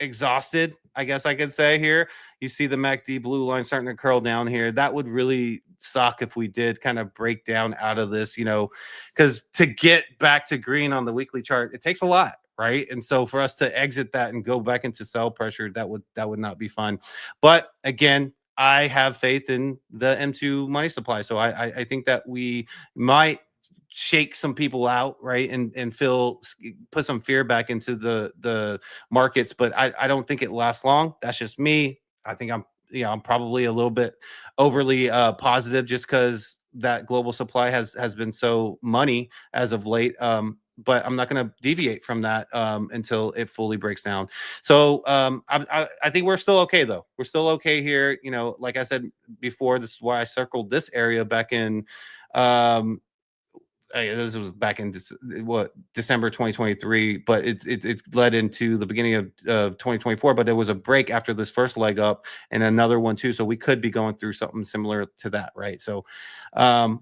exhausted, I guess I could say here. You see the MACD blue line starting to curl down here. That would really suck if we did kind of break down out of this, because to get back to green on the weekly chart, it takes a lot, right? And so for us to exit that and go back into sell pressure, that would not be fun. But again, I have faith in the M2 money supply. So I think that we might shake some people out, right, and put some fear back into the markets, but I don't think it lasts long. That's just me. I think I'm probably a little bit overly positive just because that global supply has been so money as of late. But I'm not going to deviate from that until it fully breaks down. So I think we're still okay though. We're still okay here. Like I said before, this is why I circled this area back in this was back in December 2023, but it led into the beginning of 2024. But there was a break after this first leg up, and another one too. So we could be going through something similar to that, right? So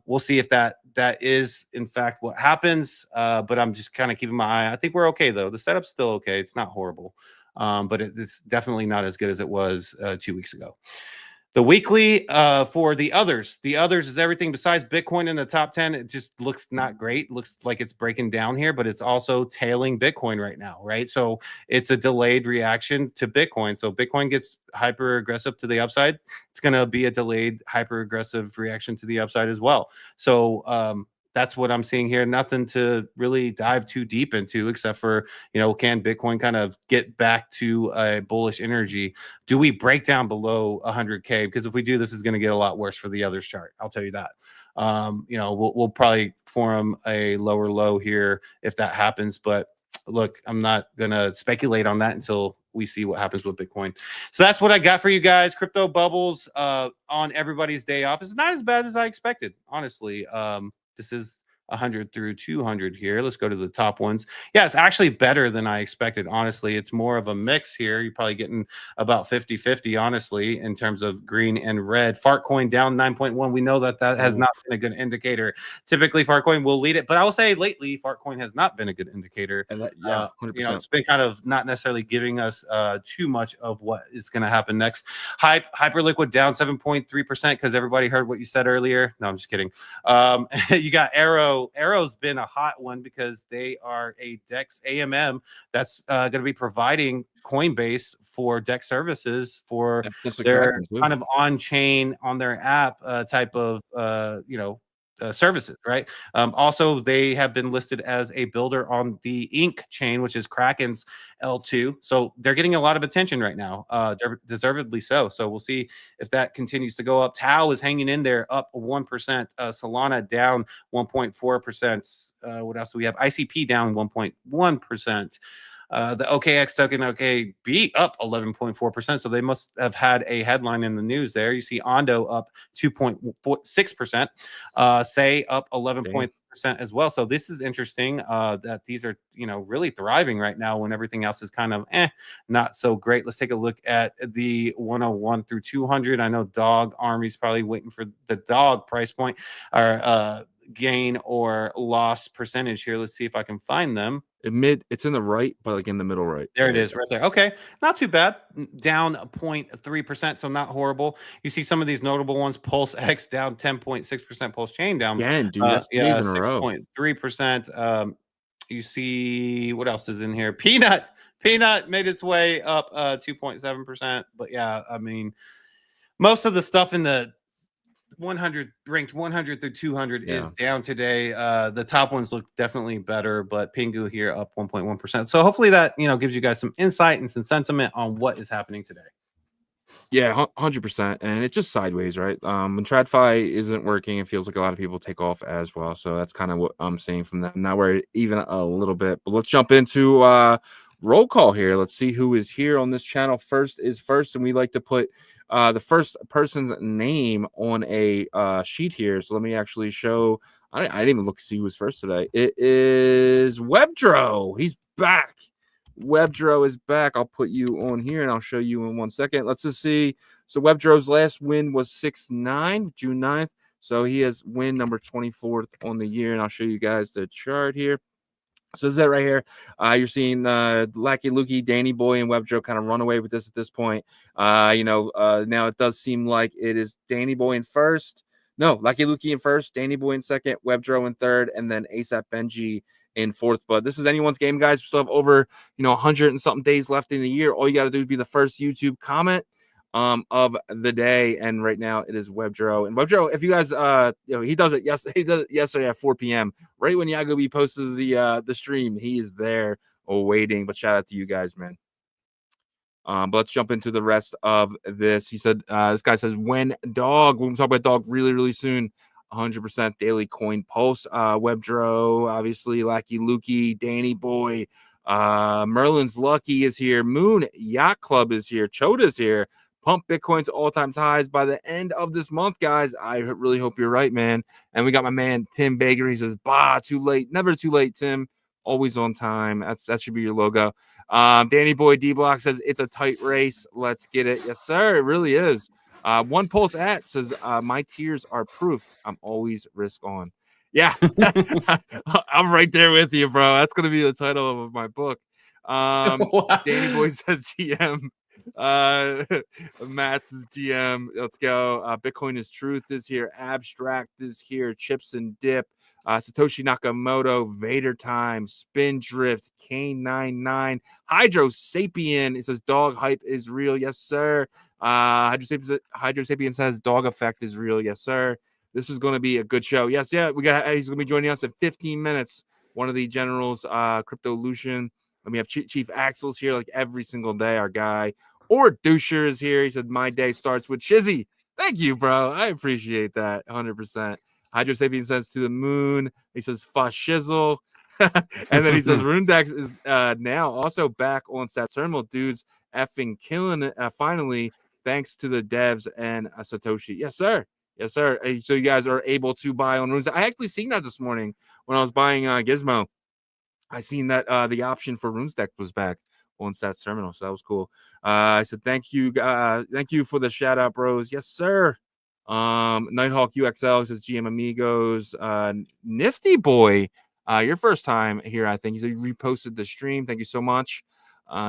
we'll see if that is in fact what happens. But I'm just kind of keeping my eye. I think we're okay though. The setup's still okay. It's not horrible, but it's definitely not as good as it was 2 weeks ago. The weekly for the others is everything besides Bitcoin in the top 10. It just looks not great. Looks like it's breaking down here, but it's also tailing Bitcoin right now, right? So it's a delayed reaction to Bitcoin. So Bitcoin gets hyper aggressive to the upside. It's going to be a delayed hyper aggressive reaction to the upside as well. So that's what I'm seeing here. Nothing to really dive too deep into, except for, can Bitcoin kind of get back to a bullish energy? Do we break down below 100K? Because if we do, this is going to get a lot worse for the others chart. I'll tell you that. We'll probably form a lower low here if that happens. But look, I'm not going to speculate on that until we see what happens with Bitcoin. So that's what I got for you guys. Crypto bubbles on everybody's day off. It's not as bad as I expected, honestly. This is 100 through 200 here. Let's go to the top ones. Yeah, it's actually better than I expected, honestly. It's more of a mix here. You're probably getting about 50-50, honestly, in terms of green and red. Fartcoin down 9.1. We know that has not been a good indicator. Typically, Fartcoin will lead it, but I will say lately, Fartcoin has not been a good indicator. And 100%. It's been kind of not necessarily giving us too much of what is going to happen next. Hyperliquid down 7.3% because everybody heard what you said earlier. No, I'm just kidding. You got Arrow. Arrow's been a hot one because they are a DEX AMM that's going to be providing Coinbase for DEX services for their kind of on-chain on their app type of services, right? Also, they have been listed as a builder on the Ink chain, which is Kraken's L2. So they're getting a lot of attention right now, deservedly so. So we'll see if that continues to go up. Tau is hanging in there, up 1%. Solana down 1.4%. What else do we have? ICP down 1.1%. The OKX token, OKB up 11.4%. So they must have had a headline in the news there. You see Ondo up 2.6%. Say up 11.3% as well. So this is interesting that these are, really thriving right now when everything else is kind of not so great. Let's take a look at the 101 through 200. I know Dog Army's probably waiting for the dog price point or gain or loss percentage here. Let's see if I can find them. It's in the right, but like in the middle right. There it is, right there. Okay, not too bad. Down 0.3%, so not horrible. You see some of these notable ones. Pulse X down 10.6%. Pulse Chain down. Dude, that's 3 in a row. 6.3%. You see what else is in here? Peanut made its way up 2.7%. But yeah, I mean, most of the stuff in the 100 ranked 100 through 200 is down today. The top ones look definitely better, but Pingu here up 1.1%. So hopefully that gives you guys some insight and some sentiment on what is happening today. Yeah, 100%, and it's just sideways, right? When TradFi isn't working, it feels like a lot of people take off as well. So that's kind of what I'm seeing from them. Not worried even a little bit, but let's jump into roll call here. Let's see who is here on this channel. First is first, and we like to put the first person's name on a sheet here. So let me actually show. I didn't even look to see who was first today. It is Webdro. He's back. Webdro is back. I'll put you on here and I'll show you in 1 second. Let's just see. So Webdro's last win was 6-9, June 9th. So he has win number 24th on the year. And I'll show you guys the chart here. So is that right here? You're seeing Lackey Lukey, Danny Boy, and Webdro kind of run away with this at this point. Now it does seem like it is Danny Boy in first. No, Lackey Lukey in first, Danny Boy in second, Webdro in third, and then ASAP Benji in fourth. But this is anyone's game, guys. We still have over 100 and something days left in the year. All you got to do is be the first YouTube comment of the day, and right now it is Webdro. And Webdro, if you guys he does it yesterday at 4 p.m. right when Yagobi posts the stream. He is there waiting. But shout out to you guys, man. But let's jump into the rest of this. He said, this guy says, when dog, we'll talk about dog really, really soon. 100% daily coin pulse. Webdro, obviously, Lackey Lukey, Danny Boy, Merlin's Lucky is here. Moon Yacht Club is here. Choda's here. Pump Bitcoin to all-time highs by the end of this month, guys. I really hope you're right, man. And we got my man, Tim Baker. He says, bah, too late. Never too late, Tim. Always on time. That should be your logo. Danny Boy D-Block says, it's a tight race. Let's get it. Yes, sir. It really is. One Pulse at says, my tears are proof. I'm always risk on. Yeah. I'm right there with you, bro. That's going to be the title of my book. Danny Boy says GM. Matt's is GM. Let's go. Bitcoin is Truth is here. Abstract is here. Chips and Dip. Satoshi Nakamoto, Vader Time, Spindrift, Kane99, Hydro Sapien. It says dog hype is real. Yes, sir. Hydro Sapien says dog effect is real. Yes, sir. This is going to be a good show. Yes, yeah. He's going to be joining us in 15 minutes. One of the generals, Cryptolution. And we have Chief Axel's here like every single day. Our guy. Or Doucher is here. He said, my day starts with Shizzy. Thank you, bro. I appreciate that 100%. Hydro Sapien says to the moon. He says, fa shizzle. And then he says, Rundex is now also back on Sat Terminal. Dudes effing killing it. Finally, thanks to the devs and Satoshi. Yes, sir. Yes, sir. So you guys are able to buy on Rundex. I actually seen that this morning when I was buying Gizmo. I seen that the option for RuneStack was back on Sats Terminal, so that was cool. I said thank you for the shout out, bros. Yes, sir. Nighthawk UXL says GM Amigos. Nifty Boy, your first time here, I think. He said you reposted the stream. Thank you so much.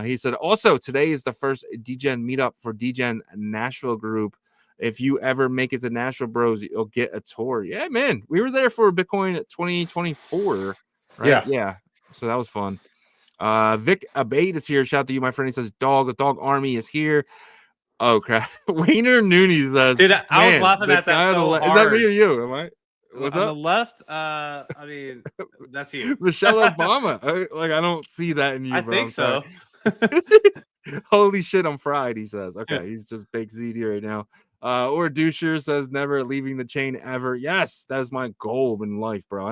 He said also today is the first DGen meetup for DGen Nashville group. If you ever make it to Nashville, bros, you'll get a tour. Yeah, man. We were there for Bitcoin 2024, right? Yeah. So that was fun. Vic Abate is here. Shout out to you, my friend. He says, the dog army is here. Oh, crap. Wayner Nooney says, dude, I was laughing at that so hard. Is that me or you? Am I? What's on up? The left, I mean, that's you. Michelle Obama. I don't see that in you, I bro. think so. Holy shit, I'm fried, he says. Okay, he's just baked ZD right now. Or Doucher says, never leaving the chain ever. Yes, that is my goal in life, bro.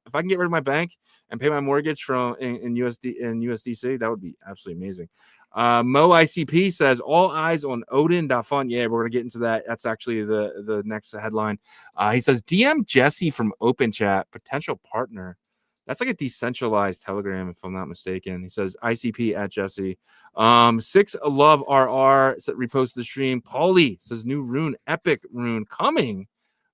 If I can get rid of my bank and pay my mortgage from in USDC, that would be absolutely amazing. Mo ICP says, all eyes on Odin Fun. Yeah, we're gonna get into that. That's actually the next headline. He says, DM Jesse from Open Chat, potential partner. That's like a decentralized Telegram, if I'm not mistaken. He says ICP at Jesse. 6 Love RR reposted the stream. Paulie says new rune, epic rune coming.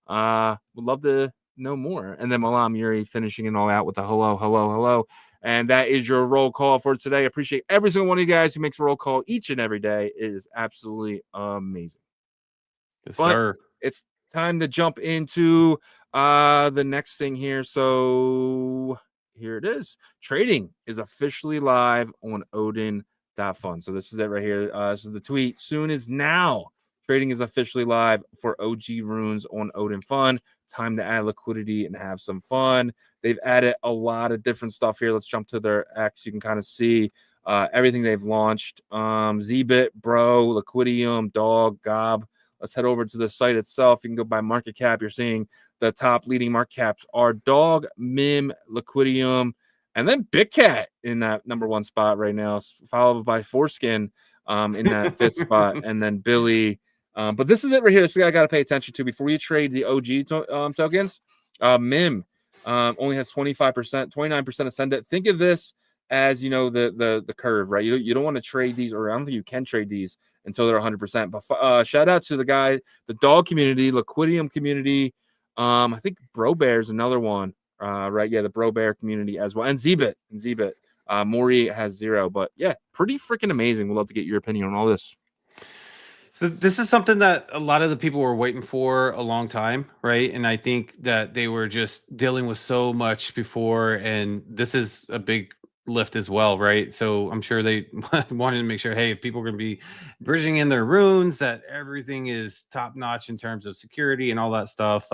Would love to know more. And then Malam Yuri finishing it all out with a hello. And that is your roll call for today. I appreciate every single one of you guys who makes a roll call each and every day. It is absolutely amazing. Yes, sir. It's time to jump into the next thing here. So here it is. Trading is officially live on Odin.fund. So this is it right here. This is the tweet. Soon is now. Trading is officially live for OG runes on Odin Fund. Time to add liquidity and have some fun. They've added a lot of different stuff here. Let's jump to their X. You can kind of see everything they've launched. Zbit, Bro, Liquidium, Dog, Gob. Let's head over to the site itself. You can go by market cap. You're seeing the top leading market caps are Dog, Mim, Liquidium, and then Big Cat in that number one spot right now, followed by Foreskin in that fifth spot, and then Billy. But this is it right here. This is what I got to pay attention to before you trade the OG tokens. Mim only has 25%, 29% ascendant. Think of this as, you know, the curve, right? You don't want to trade these, or I don't think you can trade these until they're 100%. But shout out to the guy, the Dog community, Liquidium community. I think Bro Bear is another one, right? Yeah, the Bro Bear community as well, and Zbit. Maury has 0, but yeah, pretty freaking amazing. We'd love to get your opinion on all this. So this is something that a lot of the people were waiting for a long time, right? And I think that they were just dealing with so much before, and this is a big lift as well, right? So I'm sure they wanted to make sure, hey, if people are going to be bridging in their runes, that everything is top notch in terms of security and all that stuff.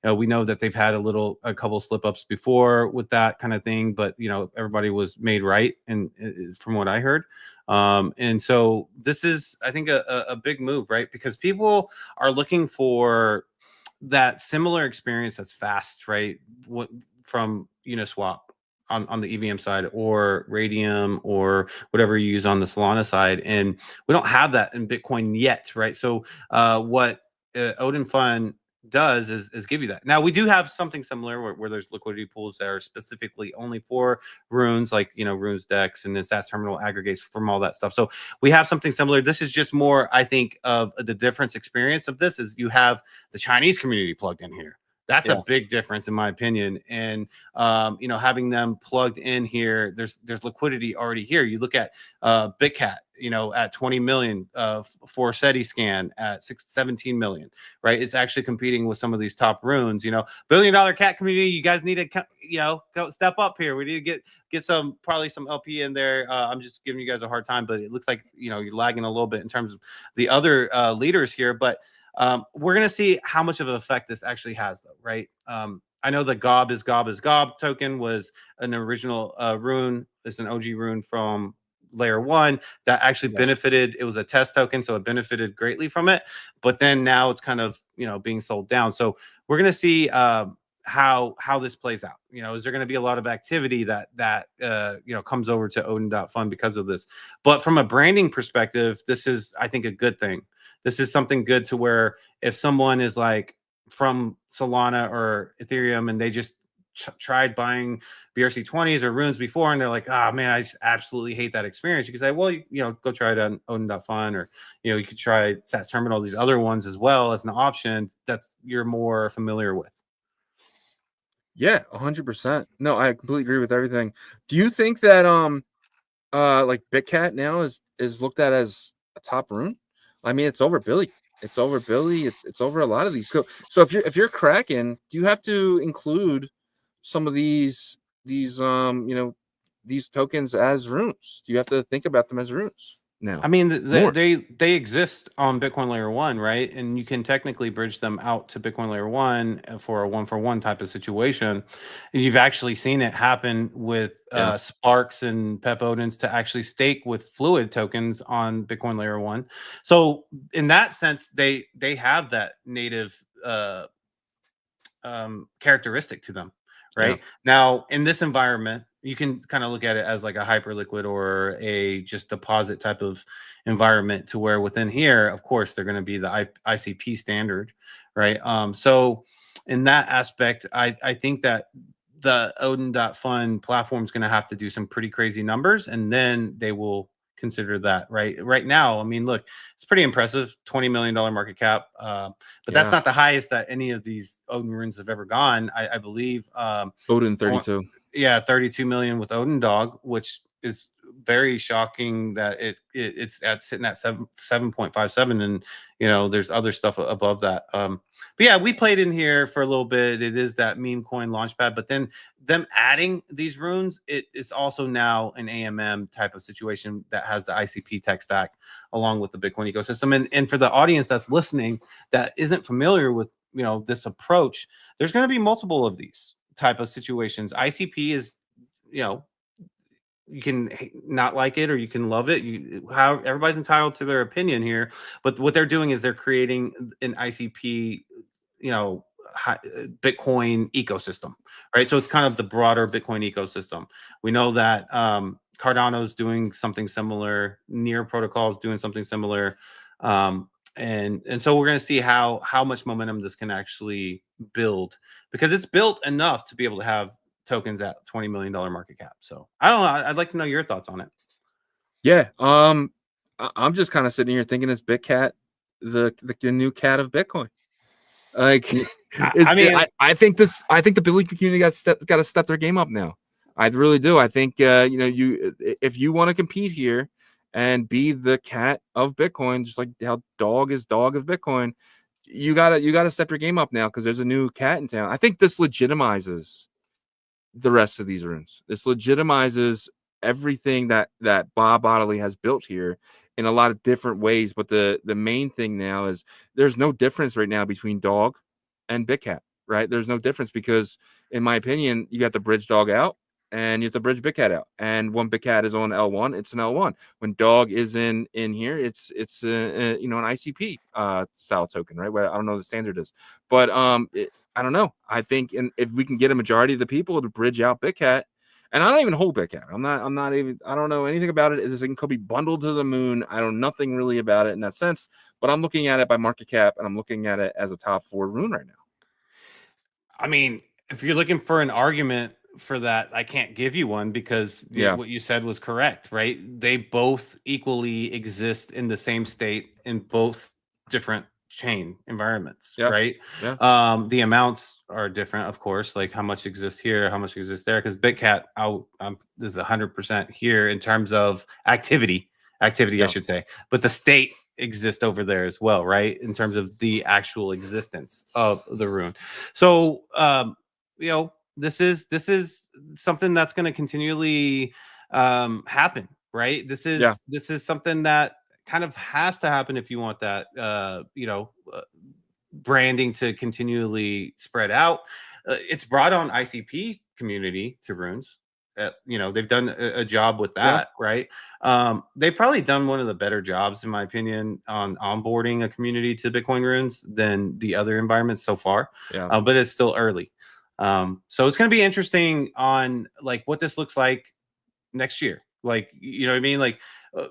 We know that they've had a couple slip ups before with that kind of thing, but you know, everybody was made right, and from what I heard. And so this is, I think, a big move, right? Because people are looking for that similar experience that's fast, right? From Uniswap on the EVM side, or Radium, or whatever you use on the Solana side. And we don't have that in Bitcoin yet, right? So what Odin Fund does is give you that. Now we do have something similar where there's liquidity pools that are specifically only for runes, like, you know, runes decks, and then SAS terminal aggregates from all that stuff. So we have something similar. This is just more, I think, of the difference experience of this is you have the Chinese community plugged in here. That's a big difference, in my opinion. And you know, having them plugged in here, there's liquidity already here. You look at BitCat, you know, at 20 million, for SETI scan at 17 million, right? It's actually competing with some of these top runes. You know, $1 billion cat community, you guys need to, you know, go step up here. We need to get probably some LP in there. I'm just giving you guys a hard time, but it looks like, you know, you're lagging a little bit in terms of the other leaders here. But we're going to see how much of an effect this actually has, though, right? I know the Gob is Gob token was an original rune. It's an OG rune from layer 1 that actually benefited. It was a test token, so it benefited greatly from it. But then now it's kind of, you know, being sold down. So we're going to see how this plays out. You know, is there going to be a lot of activity that you know, comes over to Odin.fund because of this? But from a branding perspective, this is, I think, a good thing. This is something good to where if someone is like from Solana or Ethereum and they just tried buying BRC20s or runes before, and they're like, oh man, I just absolutely hate that experience, you can say, well, you know, go try it on Odin.fund, or, you know, you could try SAS Terminal, these other ones as well as an option that's you're more familiar with. Yeah, 100%. No, I completely agree with everything. Do you think that like BitCat now is looked at as a top rune? I mean, it's over Billy. It's over Billy. It's over a lot of these. So if you're cracking, do you have to include some of these you know, these tokens as runes? Do you have to think about them as runes now? I mean, they exist on Bitcoin layer 1, right? And you can technically bridge them out to Bitcoin layer 1 for a 1-for-1 type of situation. And you've actually seen it happen with Sparks and Pep Odins to actually stake with Fluid tokens on Bitcoin layer 1. So in that sense, they have that native characteristic to them, right? Now in this environment, you can kind of look at it as like a hyperliquid or a just deposit type of environment, to where within here, of course, they're going to be the ICP standard, right? So in that aspect, I think that the Odin.fund platform is going to have to do some pretty crazy numbers, and then they will consider that. Right now, I mean, look, it's pretty impressive, $20 million market cap, but that's not the highest that any of these Odin runes have ever gone. I believe Odin 32. Yeah, 32 million with Odin Dog, which is very shocking that it's sitting at 7.57, and there's other stuff above that. But yeah, we played in here for a little bit. It is that meme coin launchpad, but then them adding these runes, it is also now an AMM type of situation that has the ICP tech stack along with the Bitcoin ecosystem. And for the audience that's listening that isn't familiar with this approach, there's going to be multiple of these type of situations. ICP is, you can not like it or you can love it. How everybody's entitled to their opinion here, but what they're doing is they're creating an ICP, Bitcoin ecosystem, right? So it's kind of the broader Bitcoin ecosystem. We know that Cardano's doing something similar, Near Protocol is doing something similar, and so we're going to see how much momentum this can actually build, because it's built enough to be able to have tokens at $20 million market cap. So I don't know. I'd like to know your thoughts on it. Yeah. I'm just kind of sitting here thinking, is BitCat the new cat of Bitcoin? Like, I think the Billy community got to step their game up now. I really do. I think if you want to compete here and be the cat of Bitcoin, just like how dog is dog of Bitcoin, you gotta step your game up now, because there's a new cat in town. I think this legitimizes the rest of these runes. This legitimizes everything that Bob Bodley has built here in a lot of different ways. But the main thing now is there's no difference right now between dog and BitCat, right? There's no difference, because in my opinion, you got the bridge dog out and you have to bridge BitCat out. And when BitCat is on L1, it's an L1. When dog is in here, it's an ICP style token, right? Where I don't know what the standard is, but I don't know. I think, and if we can get a majority of the people to bridge out BitCat, and I don't even hold BitCat. I don't know anything about it. This thing could be bundled to the moon. I know nothing really about it in that sense, but I'm looking at it by market cap, and I'm looking at it as a top 4 rune right now. I mean, if you're looking for an argument for that, I can't give you one, because what you said was correct, right? They both equally exist in the same state in both different chain environments, right? The amounts are different, of course, like how much exists here, how much exists there, because BitCat is 100% here in terms of activity, I should say, but the state exists over there as well, right, in terms of the actual existence of the rune. So this is something that's going to continually happen, right? This is something that kind of has to happen if you want that branding to continually spread out. It's brought on ICP community to runes. They've done a job with that, right? They've probably done one of the better jobs, in my opinion, on onboarding a community to Bitcoin runes than the other environments so far. But it's still early. So it's going to be interesting on like what this looks like next year. Like, you know what I mean? Like,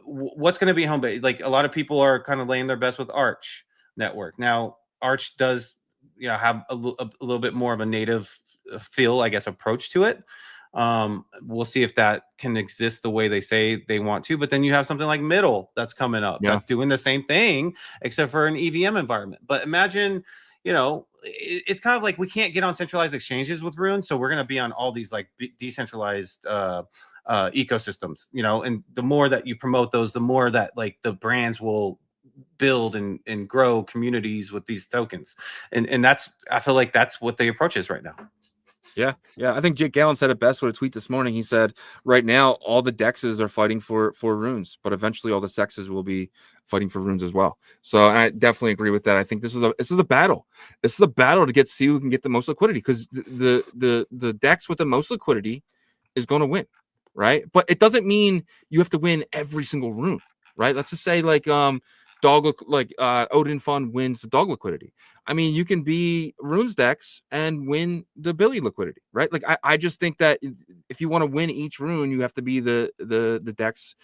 what's going to be home base? Like, a lot of people are kind of laying their bets with Arch network. Now, Arch does, have a little bit more of a native feel, I guess, approach to it. We'll see if that can exist the way they say they want to. But then you have something like Middle that's coming up that's doing the same thing, except for an EVM environment. But imagine, it's kind of like we can't get on centralized exchanges with Rune, so we're going to be on all these like decentralized ecosystems, and the more that you promote those, the more that like the brands will build and grow communities with these tokens, and that's, I feel like that's what the approach is right now. Yeah. I think Jake Gallen said it best with a tweet this morning. He said, right now, all the dexes are fighting for runes, but eventually all the sexes will be fighting for runes as well. So I definitely agree with that. I think this is a battle. This is a battle to see who can get the most liquidity, because the dex with the most liquidity is going to win, right? But it doesn't mean you have to win every single rune, right? Let's just say like Odin Fund wins the dog liquidity. I mean, you can be Runes Dex and win the Billy liquidity, right? Like, I just think that if you want to win each rune, you have to be the Dex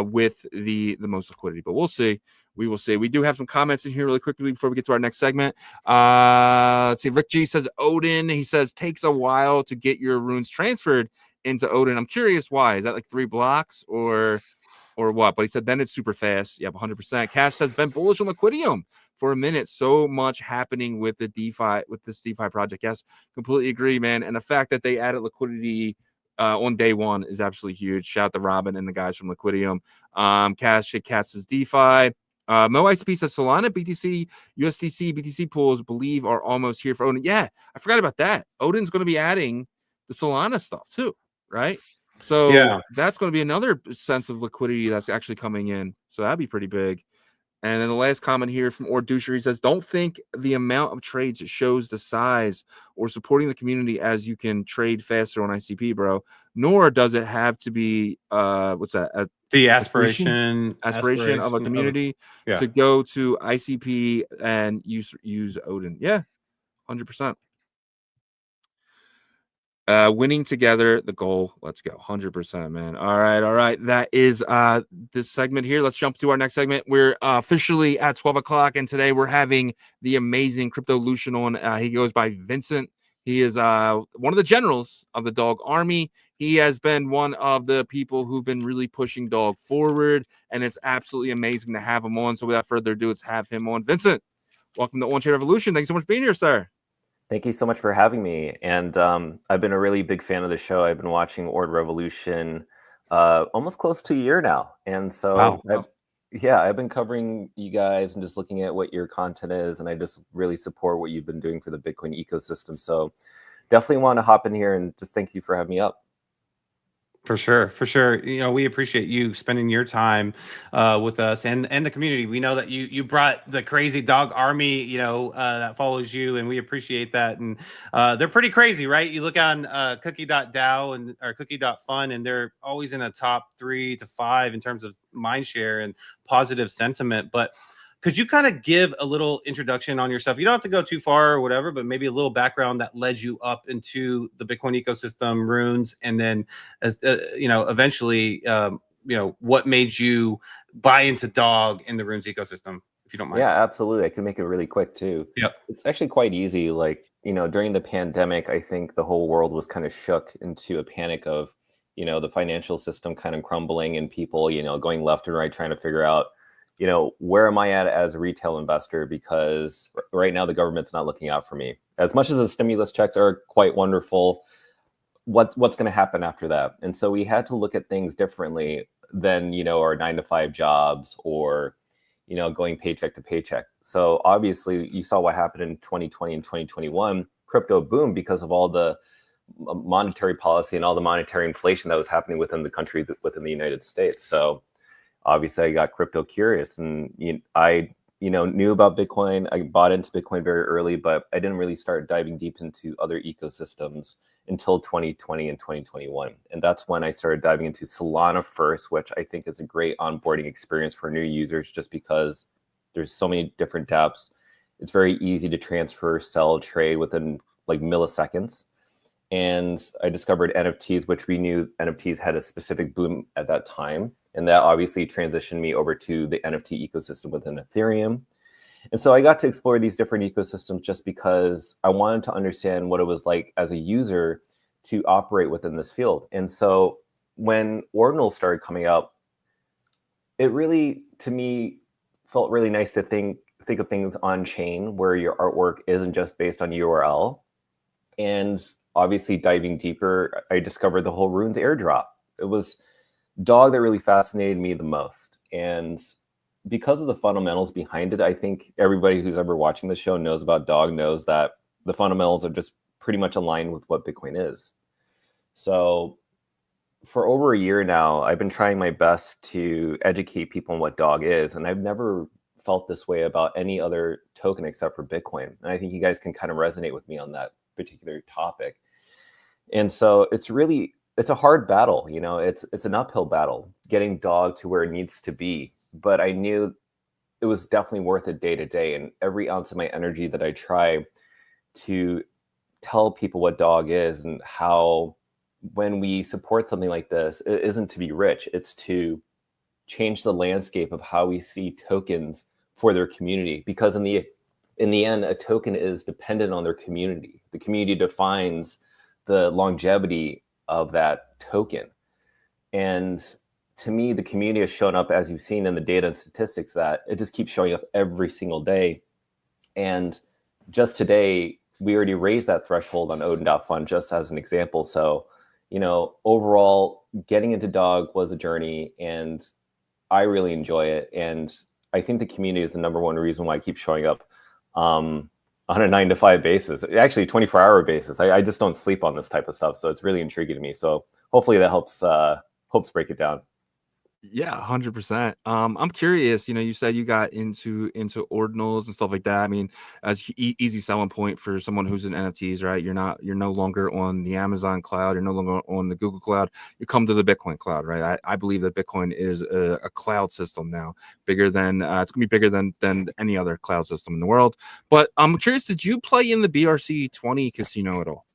with the most liquidity. But we'll see. We will see. We do have some comments in here really quickly before we get to our next segment. Let's see. Rick G says Odin. He says takes a while to get your runes transferred into Odin. I'm curious why. Is that like 3 blocks or what? But he said then it's super fast. Yep, 100%. Cash says been bullish on Liquidium for a minute. So much happening with the DeFi, with this DeFi project. Yes, completely agree, man. And the fact that they added liquidity on day one is absolutely huge. Shout out to Robin and the guys from Liquidity. Cats' DeFi. Mo ICP says Solana, BTC, USDC, BTC pools believe are almost here for Odin. Yeah, I forgot about that. Odin's going to be adding the Solana stuff too, right? So that's going to be another sense of liquidity that's actually coming in. So that'd be pretty big. And then the last comment here from Ordusher, he says, don't think the amount of trades shows the size or supporting the community as you can trade faster on ICP, bro. Nor does it have to be, what's that? The aspiration of a community to go to ICP and use Odin. Yeah, 100%. Winning together, the goal. Let's go. 100%, man. All right. That is this segment here. Let's jump to our next segment. We're officially at 12 o'clock, and today we're having the amazing Cryptolution on. He goes by Vincent. He is one of the generals of the dog army. He has been one of the people who've been really pushing dog forward, and it's absolutely amazing to have him on. So without further ado, let's have him on. Vincent, welcome to OnChain Revolution. Thanks so much for being here, sir. Thank you so much for having me. And I've been a really big fan of the show. I've been watching OnChain Revolution almost close to a year now. And so, I've been covering you guys and just looking at what your content is. And I just really support what you've been doing for the Bitcoin ecosystem. So definitely want to hop in here and just thank you for having me up. For sure. You know, we appreciate you spending your time with us and the community. We know that you brought the crazy dog army, that follows you, and we appreciate that. And they're pretty crazy, right? You look on cookie.dao and or cookie.fun, and they're always in the top 3 to 5 in terms of mind share and positive sentiment. But could you kind of give a little introduction on yourself? You don't have to go too far or whatever, but maybe a little background that led you up into the Bitcoin ecosystem, runes, and then, eventually, what made you buy into dog in the runes ecosystem, if you don't mind. Yeah, absolutely. I can make it really quick too. Yep. It's actually quite easy. Like, during the pandemic, I think the whole world was kind of shook into a panic of, the financial system kind of crumbling and people, going left and right, trying to figure out, where am I at as a retail investor? Because right now the government's not looking out for me. As much as the stimulus checks are quite wonderful, what's going to happen after that? And so we had to look at things differently than, our 9-to-5 jobs or, going paycheck to paycheck. So obviously you saw what happened in 2020 and 2021. Crypto boomed because of all the monetary policy and all the monetary inflation that was happening within the country, within the United States. So obviously I got crypto curious, and I knew about Bitcoin. I bought into Bitcoin very early, but I didn't really start diving deep into other ecosystems until 2020 and 2021. And that's when I started diving into Solana first, which I think is a great onboarding experience for new users just because there's so many different dApps. It's very easy to transfer, sell, trade within like milliseconds. And I discovered NFTs, which we knew NFTs had a specific boom at that time. And that obviously transitioned me over to the NFT ecosystem within Ethereum. And so I got to explore these different ecosystems just because I wanted to understand what it was like as a user to operate within this field. And so when Ordinal started coming out, it really, to me, felt really nice to think of things on chain where your artwork isn't just based on URL. And obviously diving deeper, I discovered the whole Runes airdrop. It was dog that really fascinated me the most. And because of the fundamentals behind it, I think everybody who's ever watching the show knows about dog knows that the fundamentals are just pretty much aligned with what Bitcoin is. So for over a year now, I've been trying my best to educate people on what dog is. And I've never felt this way about any other token except for Bitcoin. And I think you guys can kind of resonate with me on that particular topic. And so it's a hard battle, it's an uphill battle getting dog to where it needs to be. But I knew it was definitely worth it day to day. And every ounce of my energy that I try to tell people what dog is and how when we support something like this, it isn't to be rich, it's to change the landscape of how we see tokens for their community. Because in the end, a token is dependent on their community. The community defines the longevity of that token. And to me, the community has shown up, as you've seen in the data and statistics, that it just keeps showing up every single day. And just today, we already raised that threshold on Odin.fund, just as an example. So, overall getting into dog was a journey, and I really enjoy it. And I think the community is the number one reason why I keep showing up on a 9 to 5 basis, actually 24-hour basis. I just don't sleep on this type of stuff. So it's really intriguing to me. So hopefully that helps break it down. Yeah, 100%. I'm curious, you said you got into ordinals and stuff like that. I mean, as easy selling point for someone who's in NFTs, right? You're no longer on the Amazon cloud, you're no longer on the Google cloud. You come to the Bitcoin cloud, right? I believe that Bitcoin is a cloud system now, bigger than it's gonna be bigger than any other cloud system in the world. But I'm curious, did you play in the BRC20 casino at all?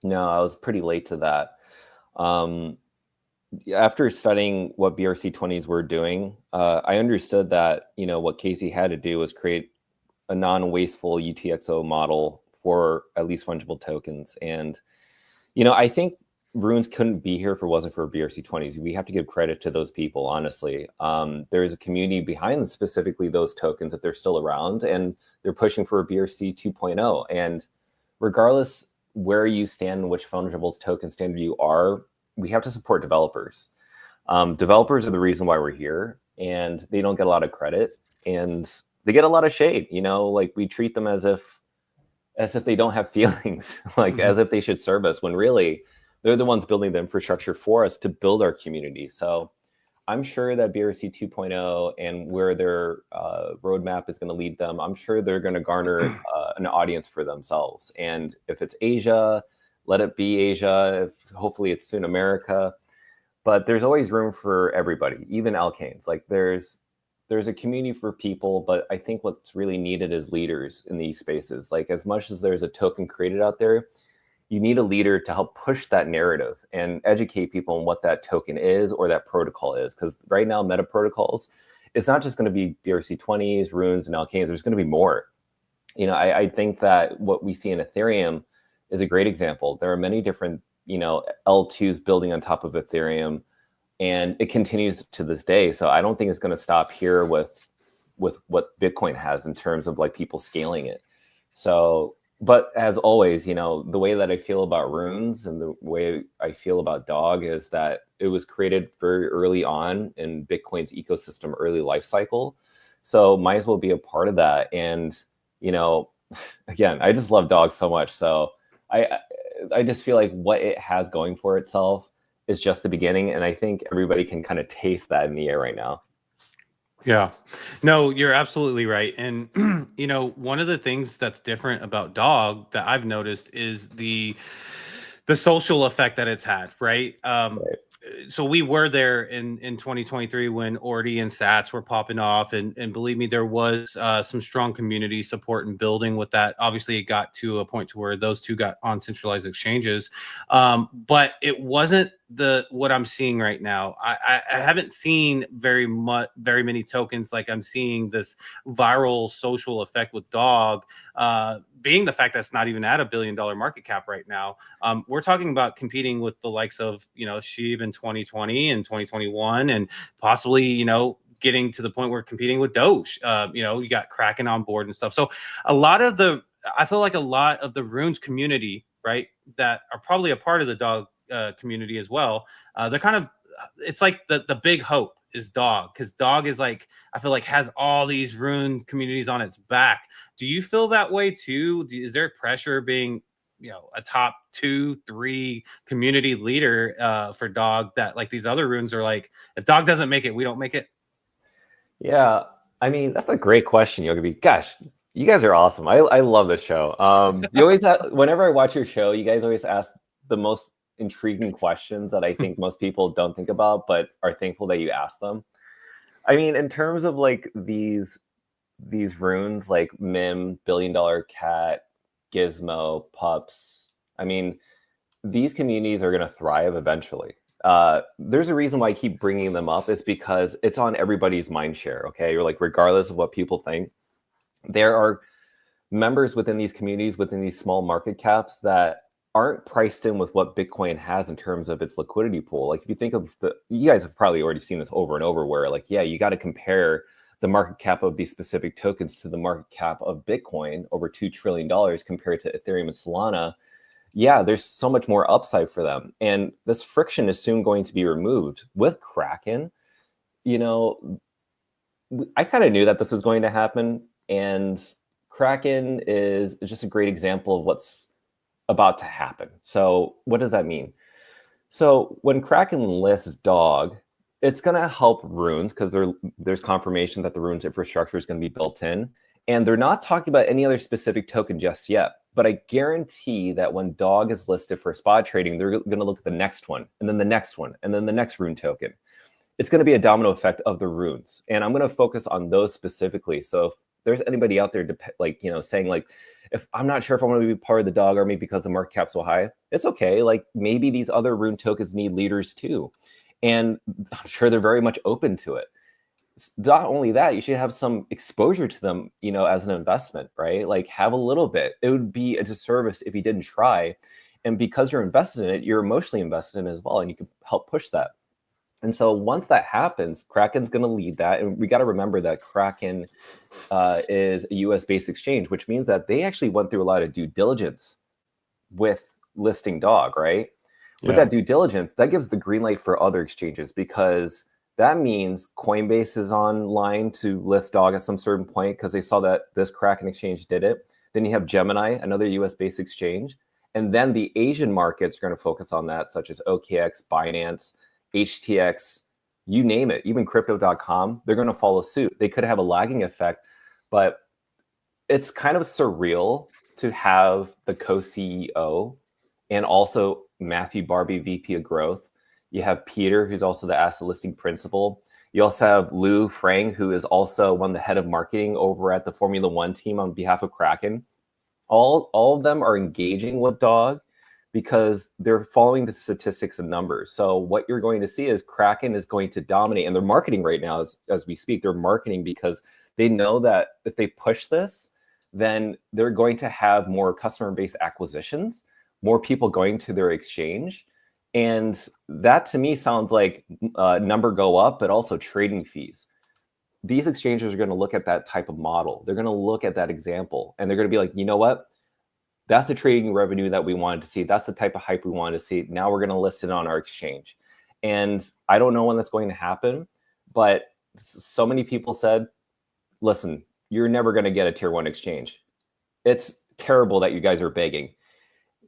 No, I was pretty late to that. After studying what BRC20s were doing, I understood that, what Casey had to do was create a non-wasteful UTXO model for at least fungible tokens. And, I think Runes couldn't be here if it wasn't for BRC20s. We have to give credit to those people, honestly. There is a community behind specifically those tokens that they're still around, and they're pushing for a BRC 2.0. And regardless where you stand and which fungible token standard you are, we have to support developers. Developers are the reason why we're here, and they don't get a lot of credit, and they get a lot of shade. Like we treat them as if they don't have feelings, like as if they should serve us, when really they're the ones building the infrastructure for us to build our community. So I'm sure that BRC 2.0 and where their roadmap is going to lead them, I'm sure they're going to garner an audience for themselves. And if it's Asia, let it be Asia. Hopefully it's soon America. But there's always room for everybody, even alkanes. Like there's a community for people, but I think what's really needed is leaders in these spaces. Like as much as there's a token created out there, you need a leader to help push that narrative and educate people on what that token is or that protocol is. Because right now, meta protocols, it's not just going to be BRC20s, Runes, and alkanes. There's going to be more. I think that what we see in Ethereum is a great example. There are many different, L2s building on top of Ethereum, and it continues to this day. So I don't think it's going to stop here with what Bitcoin has in terms of like people scaling it. So, but as always, the way that I feel about Runes and the way I feel about Dog is that it was created very early on in Bitcoin's ecosystem, early life cycle. So might as well be a part of that. And, again, I just love Dog so much. So I just feel like what it has going for itself is just the beginning. And I think everybody can kind of taste that in the air right now. Yeah, no, you're absolutely right. And, one of the things that's different about Dog that I've noticed is the social effect that it's had, right? Right. So we were there in 2023 when Ordi and Sats were popping off, and believe me, there was some strong community support and building with that. Obviously, it got to a point to where those two got on centralized exchanges, but it wasn't what I'm seeing right now. I haven't seen very many tokens like I'm seeing this viral social effect with Dog, being the fact that's not even at $1 billion market cap right now. We're talking about competing with the likes of Sheeb in 2020 and 2021, and possibly getting to the point where competing with Doge. You got Kraken on board and stuff. So I feel like a lot of the Runes community, right, that are probably a part of the Dog community as well, they're kind of, it's like the big hope is Dog, because Dog is like, I feel like has all these Rune communities on its back. Do you feel that way too? Is there pressure being a top 2-3 community leader for Dog, that like these other Runes are like, if Dog doesn't make it, we don't make it? Yeah, I mean, that's a great question, Yagobi. Gosh, you guys are awesome. I love this show. You always whenever I watch your show, you guys always ask the most intriguing questions that I think most people don't think about, but are thankful that you ask them. I mean, in terms of like these Runes, like Mim, $1 Billion Cat, Gizmo, Pups, I mean, these communities are going to thrive eventually. There's a reason why I keep bringing them up, is because it's on everybody's mind share. Okay, you're like, regardless of what people think, there are members within these communities, within these small market caps, that aren't priced in with what Bitcoin has in terms of its liquidity pool. Like if you think of you guys have probably already seen this over and over, where like, yeah, you got to compare the market cap of these specific tokens to the market cap of Bitcoin, over $2 trillion compared to Ethereum and Solana. yeah, there's so much more upside for them. And this friction is soon going to be removed with Kraken. You know, I kind of knew that this was going to happen. And Kraken is just a great example of what's about to happen. So what does that mean? So when Kraken lists dog, it's going to help runes because there's confirmation that the runes infrastructure is going to be built in. And they're not talking about any other specific token just yet. But I guarantee that when dog is listed for spot trading, they're going to look at the next one, and then the next one, and then the next rune token. It's going to be a domino effect of the runes. And I'm going to focus on those specifically. So if there's anybody out there saying like, if I'm not sure if I want to be part of the dog army because the market cap's so high, it's okay. Like maybe these other rune tokens need leaders too. And I'm sure they're very much open to it. Not only that, you should have some exposure to them, as an investment, right? Like have a little bit. It would be a disservice if you didn't try. And because you're invested in it, you're emotionally invested in it as well. And you can help push that. And so once that happens, Kraken's going to lead that. And we got to remember that Kraken is a US-based exchange, which means that they actually went through a lot of due diligence with listing dog, right? Yeah. With that due diligence, that gives the green light for other exchanges, because that means Coinbase is online to list dog at some certain point because they saw that this Kraken exchange did it. Then you have Gemini, another US-based exchange. And then the Asian markets are going to focus on that, such as OKX, Binance, HTX, you name it, even crypto.com, they're going to follow suit. They could have a lagging effect, but it's kind of surreal to have the co-CEO and also Matthew Barbie, VP of Growth. You have Peter, who's also the asset listing principal. You also have Lou Frang, who is also one of the head of marketing over at the Formula One team on behalf of Kraken. All of them are engaging with dog because they're following the statistics and numbers. So what you're going to see is Kraken is going to dominate, and they're marketing right now as we speak. They're marketing because they know that if they push this, then they're going to have more customer-based acquisitions, more people going to their exchange. And that to me sounds like number go up, but also trading fees. These exchanges are going to look at that type of model. They're going to look at that example, and they're going to be like, you know what? That's the trading revenue that we wanted to see. That's the type of hype we wanted to see. Now we're going to list it on our exchange. And I don't know when that's going to happen, but so many people said, listen, you're never going to get a tier one exchange. It's terrible that you guys are begging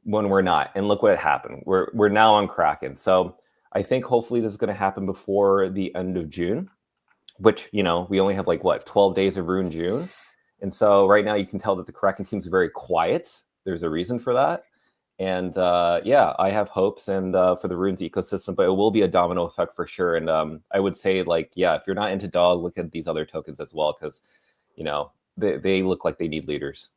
when we're not. And look what happened. We're now on Kraken. So I think hopefully this is going to happen before the end of June, which, we only have 12 days of Rune June. And so right now you can tell that the Kraken team's very quiet. There's a reason for that. And I have hopes and for the Runes ecosystem, but it will be a domino effect for sure. And I would say if you're not into dog, look at these other tokens as well, because, they look like they need leaders.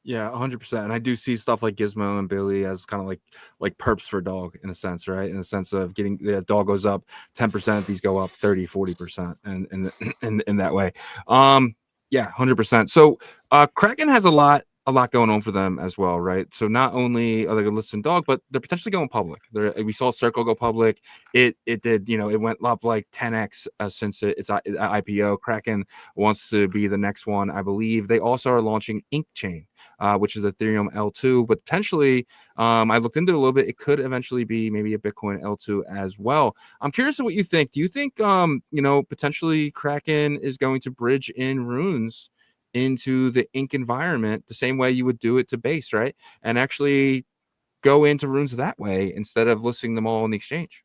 Yeah, 100%. And I do see stuff like Gizmo and Billy as kind of like perps for dog in a sense, right? In the sense of getting the dog goes up 10%, these go up 30, 40%, and in that way. Yeah, 100%. So Kraken has a lot going on for them as well, right? So not only are they going to list in dog, but they're potentially going public. We saw Circle go public. It did, it went up like 10x since its IPO. Kraken wants to be the next one, I believe. They also are launching OnChain, which is Ethereum L2, but potentially, I looked into it a little bit. It could eventually be maybe a Bitcoin L2 as well. I'm curious what you think. Do you think, potentially Kraken is going to bridge in runes into the ink environment the same way you would do it to base, right? And actually go into runes that way instead of listing them all on the exchange?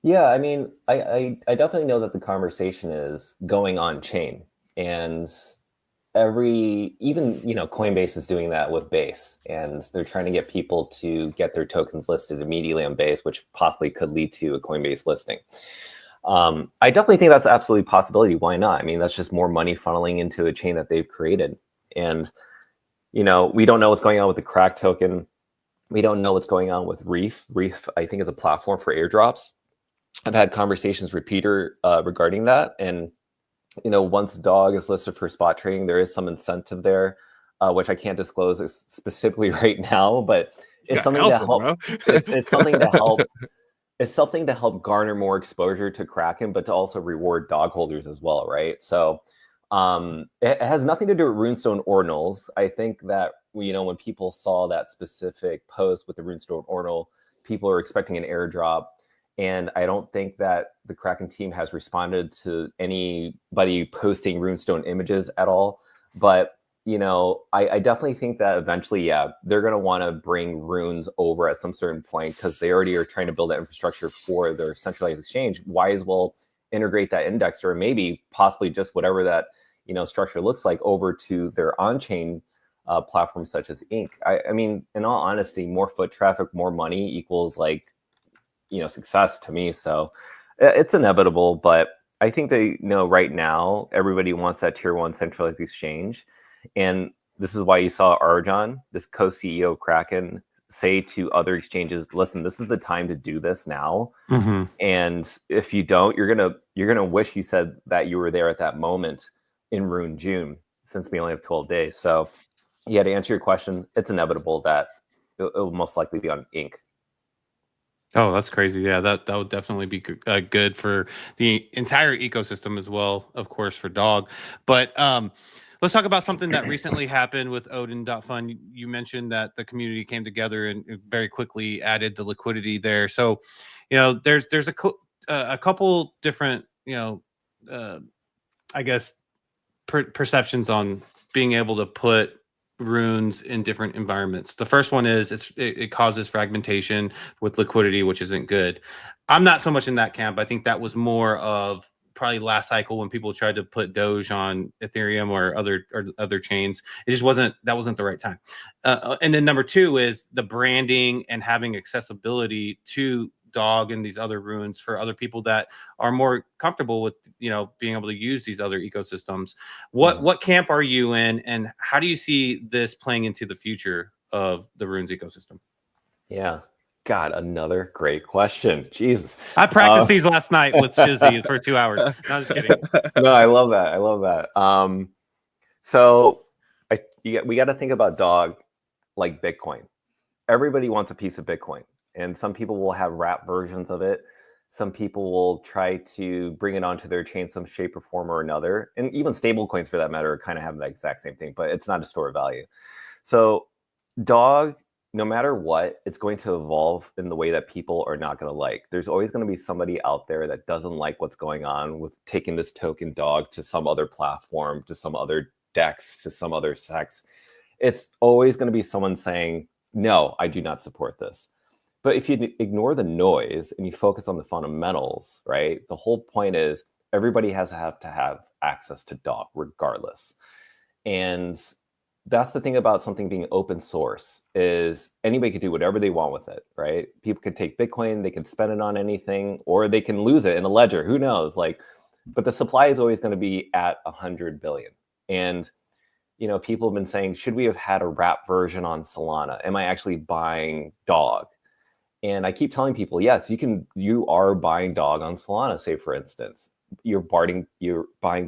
Yeah, I mean, I definitely know that the conversation is going on chain, and Coinbase is doing that with Base, and they're trying to get people to get their tokens listed immediately on Base, which possibly could lead to a Coinbase listing. I definitely think that's absolutely a possibility. Why not? I mean, that's just more money funneling into a chain that they've created. And, we don't know what's going on with the Crack token. We don't know what's going on with Reef. Reef, I think, is a platform for airdrops. I've had conversations with Peter regarding that. And, once dog is listed for spot trading, there is some incentive there, which I can't disclose specifically right now, but it's something to help. It's something to help. It's something to help garner more exposure to Kraken, but to also reward dog holders as well, right? So It has nothing to do with Runestone Ordinals. I think that, you know, when people saw that specific post with the Runestone Ordinal, people are expecting an airdrop. And I don't think that the Kraken team has responded to anybody posting Runestone images at all. But, you know, I definitely think that eventually, yeah, they're going to want to bring runes over at some certain point, because they already are trying to build that infrastructure for their centralized exchange. Why as well integrate that index, or maybe possibly just whatever that, you know, structure looks like, over to their on-chain platforms such as Ink. I mean, in all honesty, more foot traffic, more money equals, like, you know, success to me. So it's inevitable, but I think they know right now everybody wants that tier one centralized exchange. And this is why you saw Arjan, this co-CEO of Kraken, say to other exchanges, listen, this is the time to do this now. Mm-hmm. And if you don't, you're gonna wish you said that you were there at that moment in Rune June, since we only have 12 days. So yeah, to answer your question, it's inevitable that it will most likely be on Ink. Oh, that's crazy. Yeah, that would definitely be good for the entire ecosystem as well, of course, for Dog. But let's talk about something that recently happened with Odin.fund. You mentioned that the community came together and very quickly added the liquidity there. So, you know, there's a couple different, you know, I guess perceptions on being able to put runes in different environments. The first one is it causes fragmentation with liquidity, which isn't good. I'm not so much in that camp. I think that was more of probably last cycle when people tried to put Doge on Ethereum or other chains. It just wasn't the right time. And then number two is the branding and having accessibility to Dog and these other runes for other people that are more comfortable with, you know, being able to use these other ecosystems. What camp are you in, and how do you see this playing into the future of the runes ecosystem? Yeah, God, another great question. Jesus, I practiced these last night with Shizzy for 2 hours. No, I'm just kidding. No, I love that. I love that. So we got to think about Dog like Bitcoin. Everybody wants a piece of Bitcoin. And some people will have wrap versions of it. Some people will try to bring it onto their chain some shape or form or another. And even stablecoins, for that matter, kind of have the exact same thing, but it's not a store of value. So Dog, no matter what, it's going to evolve in the way that people are not going to like. There's always going to be somebody out there that doesn't like what's going on with taking this token Dog to some other platform, to some other DEX, to some other SEX. It's always going to be someone saying, no, I do not support this. But if you ignore the noise and you focus on the fundamentals, right? The whole point is everybody has to have access to Dog regardless. And that's the thing about something being open source, is anybody could do whatever they want with it, right? People could take Bitcoin, they can spend it on anything, or they can lose it in a ledger, who knows? Like, but the supply is always going to be at 100 billion. And, you know, people have been saying, should we have had a wrap version on Solana? Am I actually buying Dog? And I keep telling people, yes, you are buying Dog on Solana, say for instance. You're buying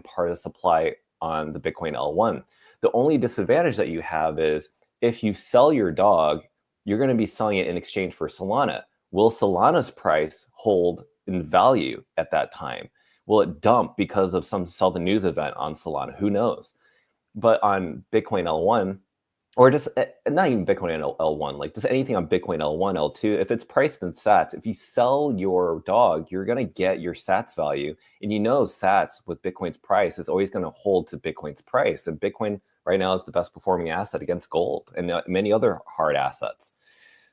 part of the supply on the Bitcoin L1. The only disadvantage that you have is if you sell your Dog, you're going to be selling it in exchange for Solana. Will Solana's price hold in value at that time? Will it dump because of some sell the news event on Solana? Who knows? But on Bitcoin L1, or just not even Bitcoin L1, like just anything on Bitcoin L1, L2, if it's priced in sats, if you sell your Dog, you're going to get your sats value. And you know sats with Bitcoin's price is always going to hold to Bitcoin's price. And Bitcoin right now is the best performing asset against gold and many other hard assets.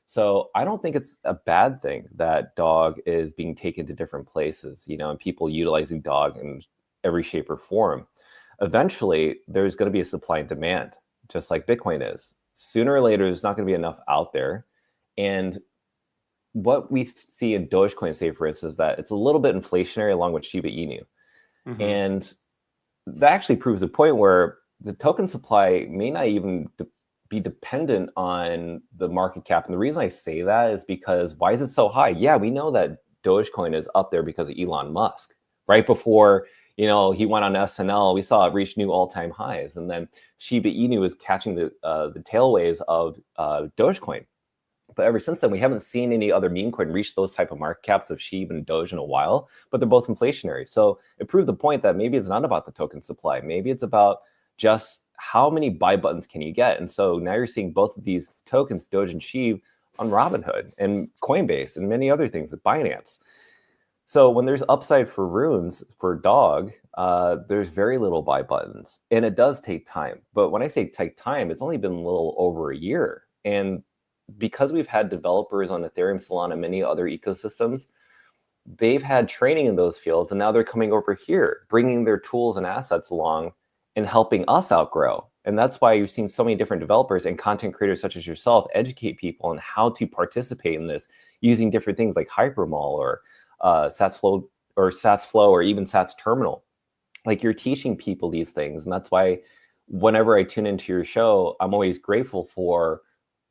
So I don't think it's a bad thing that Dog is being taken to different places, you know, and people utilizing Dog in every shape or form. Eventually, there's going to be a supply and demand, just like Bitcoin is. Sooner or later, there's not going to be enough out there. And what we see in Dogecoin, say for instance, is that it's a little bit inflationary along with Shiba Inu. Mm-hmm. And that actually proves a point where the token supply may not even be dependent on the market cap. And the reason I say that is because why is it so high? Yeah, we know that Dogecoin is up there because of Elon Musk. Right before, you know, he went on SNL, we saw it reach new all-time highs. And then Shiba Inu is catching the tailways of Dogecoin. But ever since then, we haven't seen any other meme coin reach those type of market caps of SHIB and Doge in a while, but they're both inflationary. So it proved the point that maybe it's not about the token supply. Maybe it's about just how many buy buttons can you get. And so now you're seeing both of these tokens, Doge and SHIB, on Robinhood and Coinbase and many other things at Binance. So when there's upside for runes, for dog, there's very little buy buttons. And it does take time. But when I say take time, it's only been a little over a year. And because we've had developers on Ethereum, Solana, and many other ecosystems, they've had training in those fields. And now they're coming over here, bringing their tools and assets along and helping us outgrow. And that's why you've seen so many different developers and content creators such as yourself educate people on how to participate in this using different things like Hypermall or SatsFlow or even Sats Terminal. Like, you're teaching people these things. And that's why whenever I tune into your show, I'm always grateful for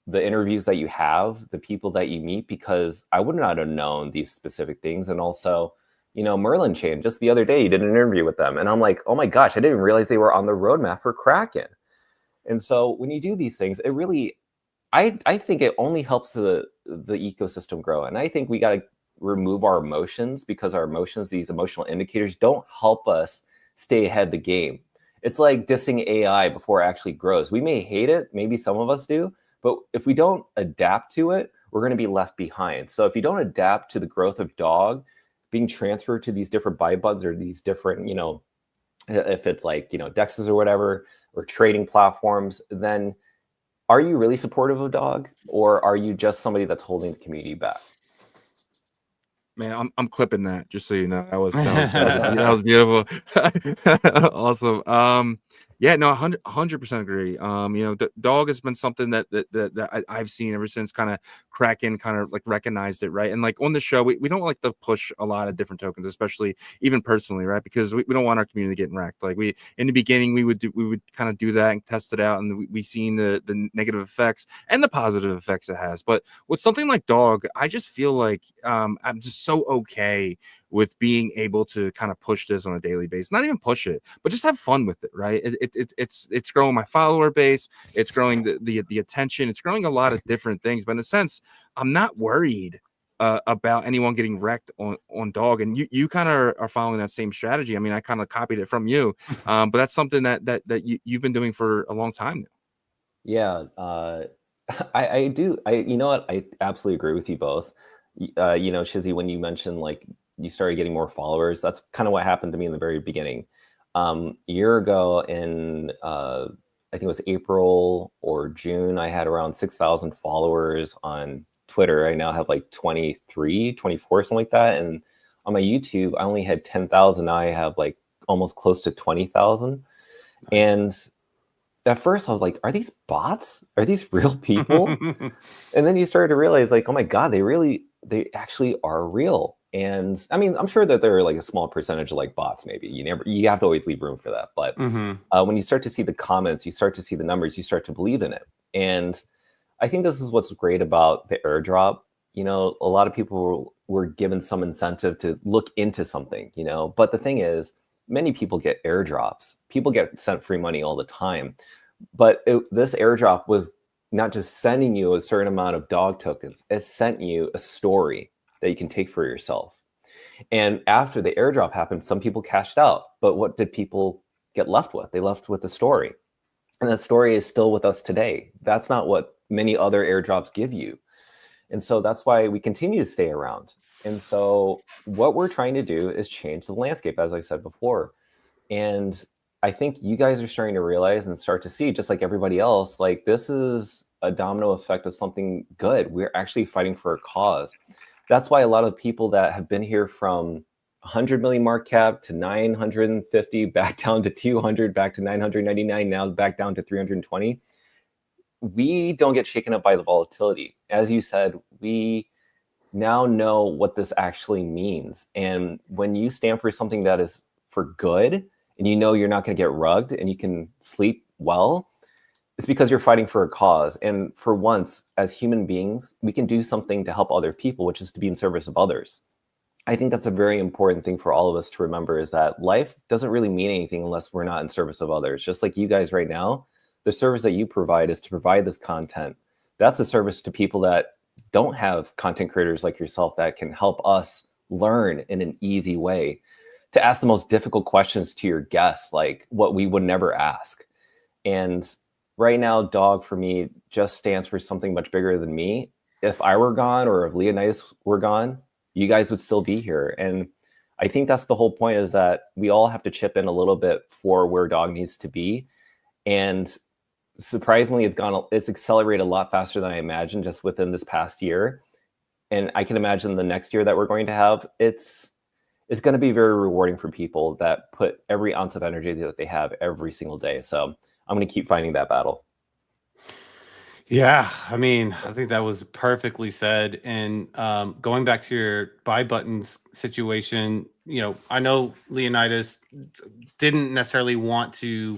the interviews that you have, the people that you meet, because I would not have known these specific things. And also, you know, Merlin Chain, just the other day, you did an interview with them. And I'm like, oh my gosh, I didn't even realize they were on the roadmap for Kraken. And so when you do these things, it really, I think it only helps the ecosystem grow. And I think we got to remove our emotions, because our emotions, these emotional indicators, don't help us stay ahead of the game. It's like dissing AI before it actually grows. We may hate it, maybe some of us do, but if we don't adapt to it, we're going to be left behind. So if you don't adapt to the growth of dog being transferred to these different buy buttons or these different, you know, if it's like, you know, DEXs or whatever, or trading platforms, then are you really supportive of dog, or are you just somebody that's holding the community back? Man, I'm clipping that, just so you know. That was beautiful. Awesome. Yeah, no, 100% agree. You know, dog has been something that I've seen ever since kind of Kraken kind of like recognized it, right? And like on the show, we don't like to push a lot of different tokens, especially even personally, right? Because we don't want our community getting wrecked. Like, we in the beginning we would kind of do that and test it out, and we seen the negative effects and the positive effects it has. But with something like dog, I just feel like I'm just so okay with being able to kind of push this on a daily basis. Not even push it, but just have fun with it, right? It's growing my follower base, it's growing the attention, it's growing a lot of different things. But in a sense, I'm not worried about anyone getting wrecked on dog. And you kind of are following that same strategy. I mean, I kind of copied it from you, but that's something that you've been doing for a long time now. Yeah, I do. You know what? I absolutely agree with you both. You know, Shizzy, when you mentioned like you started getting more followers, that's kind of what happened to me in the very beginning. A year ago in I think it was April or June, I had around 6,000 followers on Twitter. I now have like 23, 24, something like that. And on my YouTube, I only had 10,000. Now I have like almost close to 20,000. Nice. And at first I was like, are these bots? Are these real people? And then you started to realize like, oh my God, they actually are real. And I mean, I'm sure that there are like a small percentage of like bots, maybe. You have to always leave room for that. But when you start to see the comments, you start to see the numbers, you start to believe in it. And I think this is what's great about the airdrop. You know, a lot of people were given some incentive to look into something, you know, but the thing is, many people get airdrops. People get sent free money all the time. But this airdrop was not just sending you a certain amount of dog tokens, it sent you a story that you can take for yourself. And after the airdrop happened, some people cashed out. But what did people get left with? They left with a story. And that story is still with us today. That's not what many other airdrops give you. And so that's why we continue to stay around. And so what we're trying to do is change the landscape, as I said before. And I think you guys are starting to realize and start to see, just like everybody else, like this is a domino effect of something good. We're actually fighting for a cause. That's why a lot of people that have been here from 100 million market cap to 950, back down to 200, back to 999, now back down to 320, we don't get shaken up by the volatility. As you said, we now know what this actually means. And when you stand for something that is for good, and you know you're not going to get rugged and you can sleep well, it's because you're fighting for a cause. And for once, as human beings, we can do something to help other people, which is to be in service of others. I think that's a very important thing for all of us to remember, is that life doesn't really mean anything unless we're not in service of others. Just like you guys right now, the service that you provide is to provide this content. That's a service to people that don't have content creators like yourself that can help us learn in an easy way to ask the most difficult questions to your guests, like what we would never ask. And right now, Dog for me just stands for something much bigger than me. If I were gone or if Leonidas were gone, you guys would still be here. And I think that's the whole point, is that we all have to chip in a little bit for where Dog needs to be. And surprisingly, it's accelerated a lot faster than I imagined just within this past year. And I can imagine the next year that we're going to have, it's going to be very rewarding for people that put every ounce of energy that they have every single day. So I'm going to keep fighting that battle. Yeah, I mean, I think that was perfectly said. And going back to your buy buttons situation, I know Leonidas didn't necessarily want to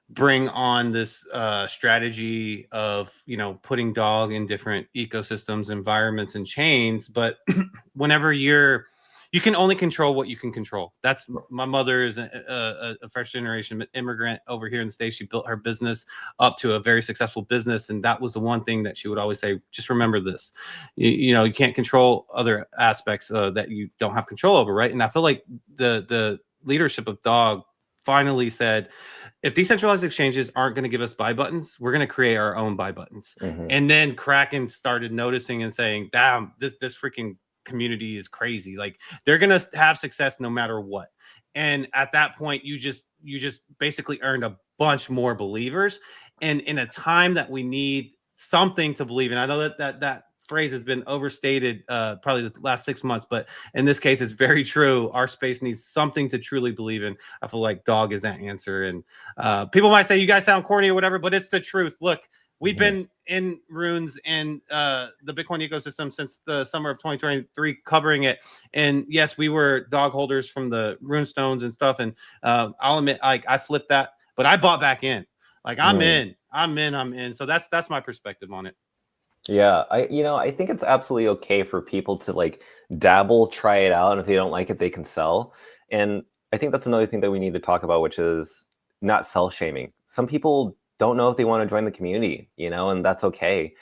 bring on this strategy of, putting Dog in different ecosystems, environments, and chains. But whenever you can only control what you can control. That's my mother is a first generation immigrant over here in the States. She built her business up to a very successful business. And that was the one thing that she would always say, just remember this, you can't control other aspects that you don't have control over. Right. And I feel like the leadership of Dog finally said, if decentralized exchanges aren't going to give us buy buttons, we're going to create our own buy buttons. Mm-hmm. And then Kraken started noticing and saying, damn, this freaking community is crazy. Like, they're gonna have success no matter what. And at that point, you just basically earned a bunch more believers. And in a time that we need something to believe in, I know that phrase has been overstated probably the last 6 months, but in this case, it's very true. Our space needs something to truly believe in. I feel like Dog is that answer. And people might say you guys sound corny or whatever, but it's the truth. Look, we've been in runes and the Bitcoin ecosystem since the summer of 2023, covering it. And yes, we were dog holders from the rune stones and stuff. And I'll admit, I flipped that, but I bought back in. Like, I'm in. So that's my perspective on it. Yeah, I think it's absolutely okay for people to like dabble, try it out, and if they don't like it, they can sell. And I think that's another thing that we need to talk about, which is not sell shaming. Some people don't know if they want to join the community, and that's okay.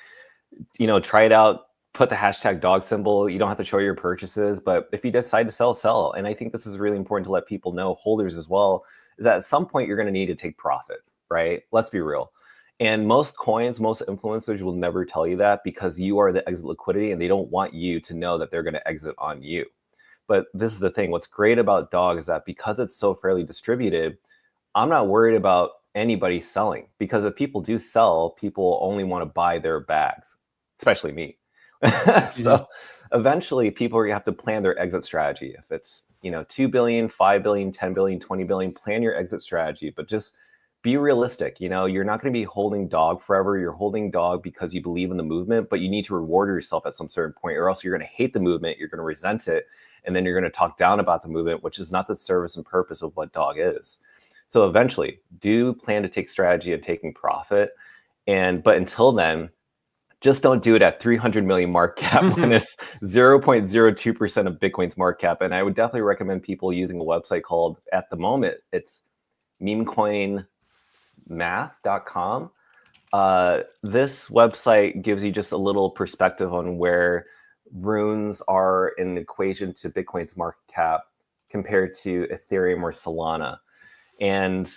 Try it out, put the hashtag Dog symbol. You don't have to show your purchases, but if you decide to sell. And I think this is really important to let people know, holders as well, is that at some point you're going to need to take profit, right? Let's be real. And most influencers will never tell you that, because you are the exit liquidity and they don't want you to know that they're going to exit on you. But this is the thing. What's great about Dog is that because it's so fairly distributed, I'm not worried about anybody selling, because if people do sell, people only want to buy their bags, especially me. So eventually people are going to have to plan their exit strategy. If it's, 2 billion, 5 billion, 10 billion, 20 billion, plan your exit strategy, but just be realistic. You're not going to be holding Dog forever. You're holding Dog because you believe in the movement, but you need to reward yourself at some certain point, or else you're going to hate the movement. You're going to resent it. And then you're going to talk down about the movement, which is not the service and purpose of what Dog is. So eventually do plan to take strategy of taking profit. But until just don't do it at 300 million market cap when it's 0.02% of Bitcoin's market cap. And I would definitely recommend people using a website called, at the moment, it's memecoinmath.com. This website gives you just a little perspective on where runes are in equation to Bitcoin's market cap compared to Ethereum or Solana. And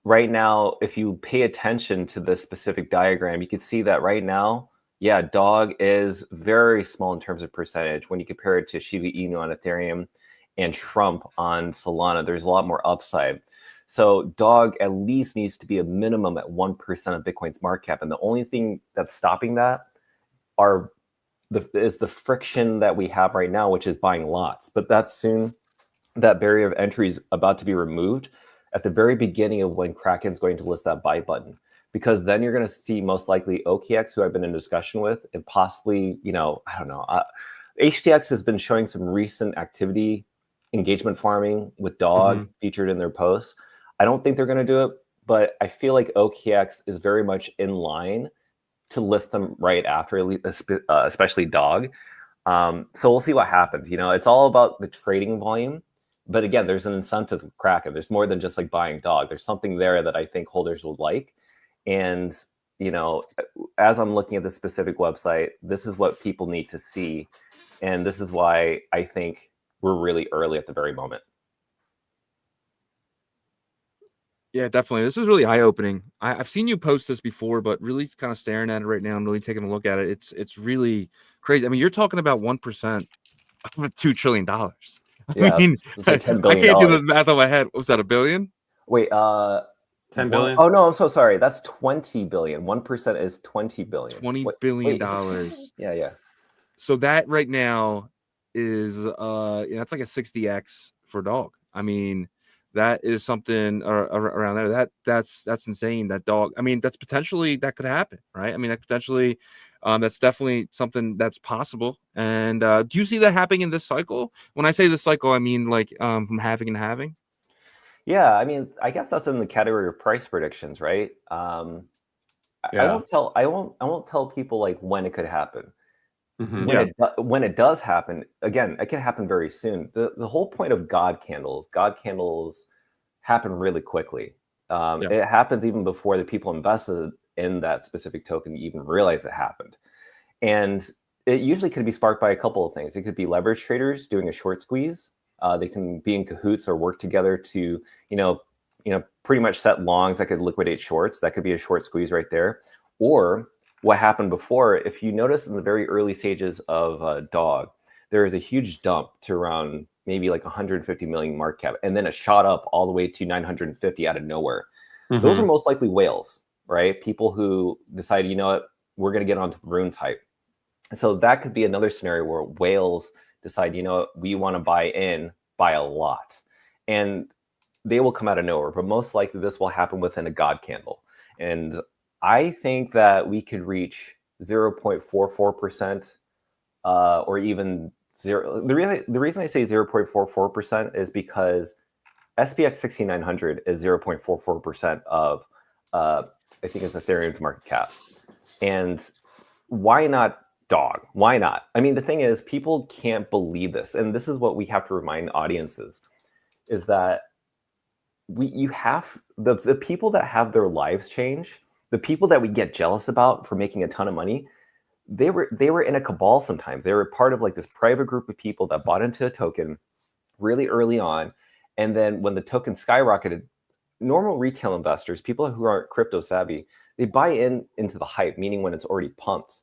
right now, if you pay attention to this specific diagram, you can see that right now, yeah, Dog is very small in terms of percentage. When you compare it to Shiba Inu on Ethereum and Trump on Solana, there's a lot more upside. So Dog at least needs to be a minimum at 1% of Bitcoin's market cap. And the only thing that's stopping that is the friction that we have right now, which is buying lots. But that's soon, that barrier of entry is about to be removed at the very beginning of when Kraken's going to list that buy button. Because then you're going to see most likely OKX, who I've been in discussion with, and possibly, I don't know. HTX has been showing some recent activity, engagement farming with Dog featured in their posts. I don't think they're going to do it, but I feel like OKX is very much in line to list them right after, especially Dog. So we'll see what happens. It's all about the trading volume. But again, there's an incentive with Kraken. There's more than just like buying Dog. There's something there that I think holders will like. And you know, as I'm looking at the specific website, this is what people need to see. And this is why I think we're really early at the very moment. Yeah, definitely. This is really eye-opening. I've seen you post this before, but really kind of staring at it right now and really taking a look at it. It's really crazy. I mean, you're talking about 1% of $2 trillion. I Yeah, mean, it's like $10 I billion. can't do the math on my head. Was that a billion? Wait, 10 billion? Oh no, I'm so sorry. That's 20 billion. 1% is 20 billion. $20 Wait, billion. Yeah. So that right now is that's like a 60x for dog. I mean, that is something around there. That's insane. That dog. I mean, that's potentially that could happen, right? I mean, that potentially that's definitely something that's possible. And do you see that happening in this cycle? When I say this cycle, I mean like from halving and halving. Yeah, I mean, I guess that's in the category of price predictions, right? I won't tell people like when it could happen. When it does happen, again, it can happen very soon. The whole point of God candles happen really quickly. It happens even before the people invested in that specific token even realize it happened. And it usually could be sparked by a couple of things. It could be leverage traders doing a short squeeze. They can be in cahoots or work together to, pretty much set longs that could liquidate shorts. That could be a short squeeze right there. Or what happened before, if you notice in the very early stages of dog, there is a huge dump to around maybe like 150 million market cap, and then it shot up all the way to 950 out of nowhere. Those are most likely whales, right? People who decide, you know what, we're going to get onto the runes hype. So that could be another scenario where whales decide, you know what, we want to buy a lot. And they will come out of nowhere, but most likely this will happen within a God candle. And I think that we could reach 0.44% or even zero. The reason I say 0.44% is because SPX 6900 is 0.44% of I think it's Ethereum's market cap. And why not dog? Why not? I mean, the thing is, people can't believe this, and this is what we have to remind audiences: is that you have the people that have their lives change. The people that we get jealous about for making a ton of money, they were in a cabal sometimes. They were part of like this private group of people that bought into a token really early on. And then when the token skyrocketed, normal retail investors, people who aren't crypto savvy, they buy into the hype, meaning when it's already pumped.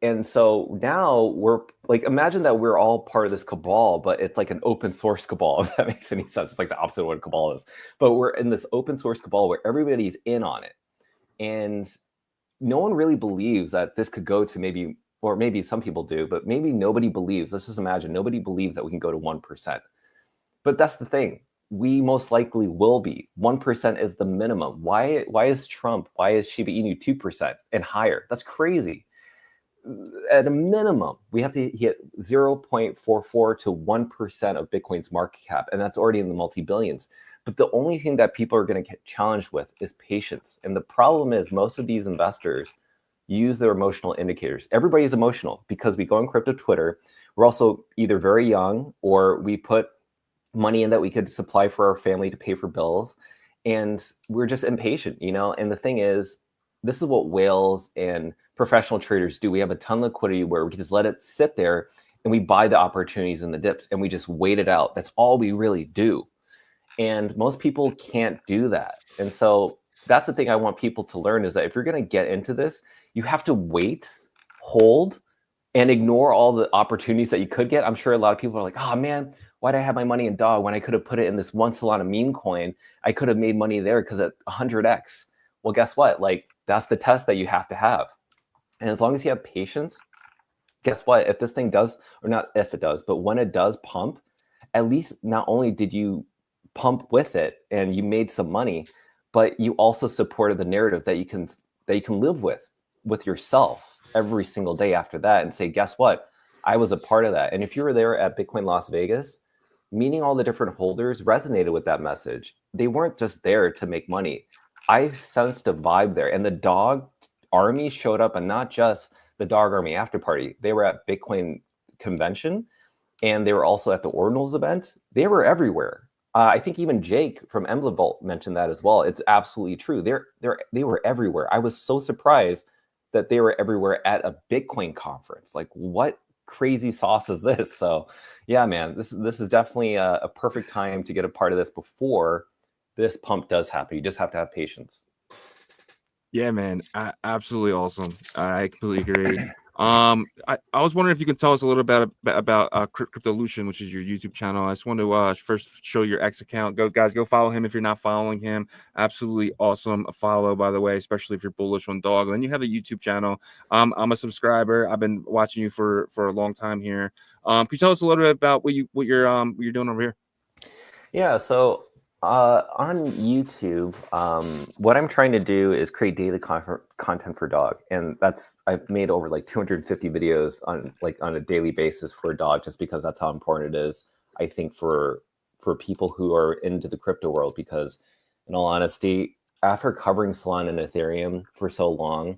And so now we're like, imagine that we're all part of this cabal, but it's like an open source cabal, if that makes any sense. It's like the opposite of what a cabal is. But we're in this open source cabal where everybody's in on it. And no one really believes that this could go to maybe, or maybe some people do, but maybe nobody believes. Let's just imagine nobody believes that we can go to 1%. But that's the thing. We most likely will be. 1% is the minimum. Why is Trump, why is Shiba Inu 2% and higher? That's crazy. At a minimum, we have to hit 0.44 to 1% of Bitcoin's market cap, and that's already in the multi-billions. But the only thing that people are going to get challenged with is patience. And the problem is most of these investors use their emotional indicators. Everybody's emotional because we go on crypto Twitter. We're also either very young or we put money in that we could supply for our family to pay for bills. And we're just impatient, And the thing is, this is what whales and professional traders do. We have a ton of liquidity where we can just let it sit there and we buy the opportunities in the dips and we just wait it out. That's all we really do. And most people can't do that. And so that's the thing I want people to learn is that if you're going to get into this, you have to wait, hold, and ignore all the opportunities that you could get. I'm sure a lot of people are like, oh man, why did I have my money in DOG when I could have put it in this one Solana meme coin? I could have made money there because at 100x. Well, guess what? Like, that's the test that you have to have. And as long as you have patience, guess what? If this thing does, or not if it does, but when it does pump, at least not only did you pump with it and you made some money, but you also supported the narrative that you can live with yourself every single day after that and say, guess what? I was a part of that. And if you were there at Bitcoin Las Vegas, meeting all the different holders resonated with that message. They weren't just there to make money. I sensed a vibe there. And the dog army showed up, and not just the dog army after party. They were at Bitcoin convention and they were also at the Ordinals event. They were everywhere. I think even Jake from Emblem Vault mentioned that as well. It's absolutely true. They were everywhere. I was so surprised that they were everywhere at a Bitcoin conference. Like, what crazy sauce is this? So, yeah, man, this is definitely a perfect time to get a part of this before this pump does happen. You just have to have patience. Yeah, man, absolutely awesome. I completely agree. I was wondering if you could tell us a little bit about Cryptolution, which is your YouTube channel. I just want to first show your X account. Go follow him if you're not following him. Absolutely awesome follow, by the way, especially if you're bullish on dog. And then you have a YouTube channel. I'm a subscriber. I've been watching you for a long time here. Can you tell us a little bit about what you're doing over here? Yeah, so on YouTube, what I'm trying to do is create daily content for dog, and I've made over like 250 videos on a daily basis for a dog, just because that's how important it is, I think, for people who are into the crypto world. Because in all honesty, after covering Solana and Ethereum for so long,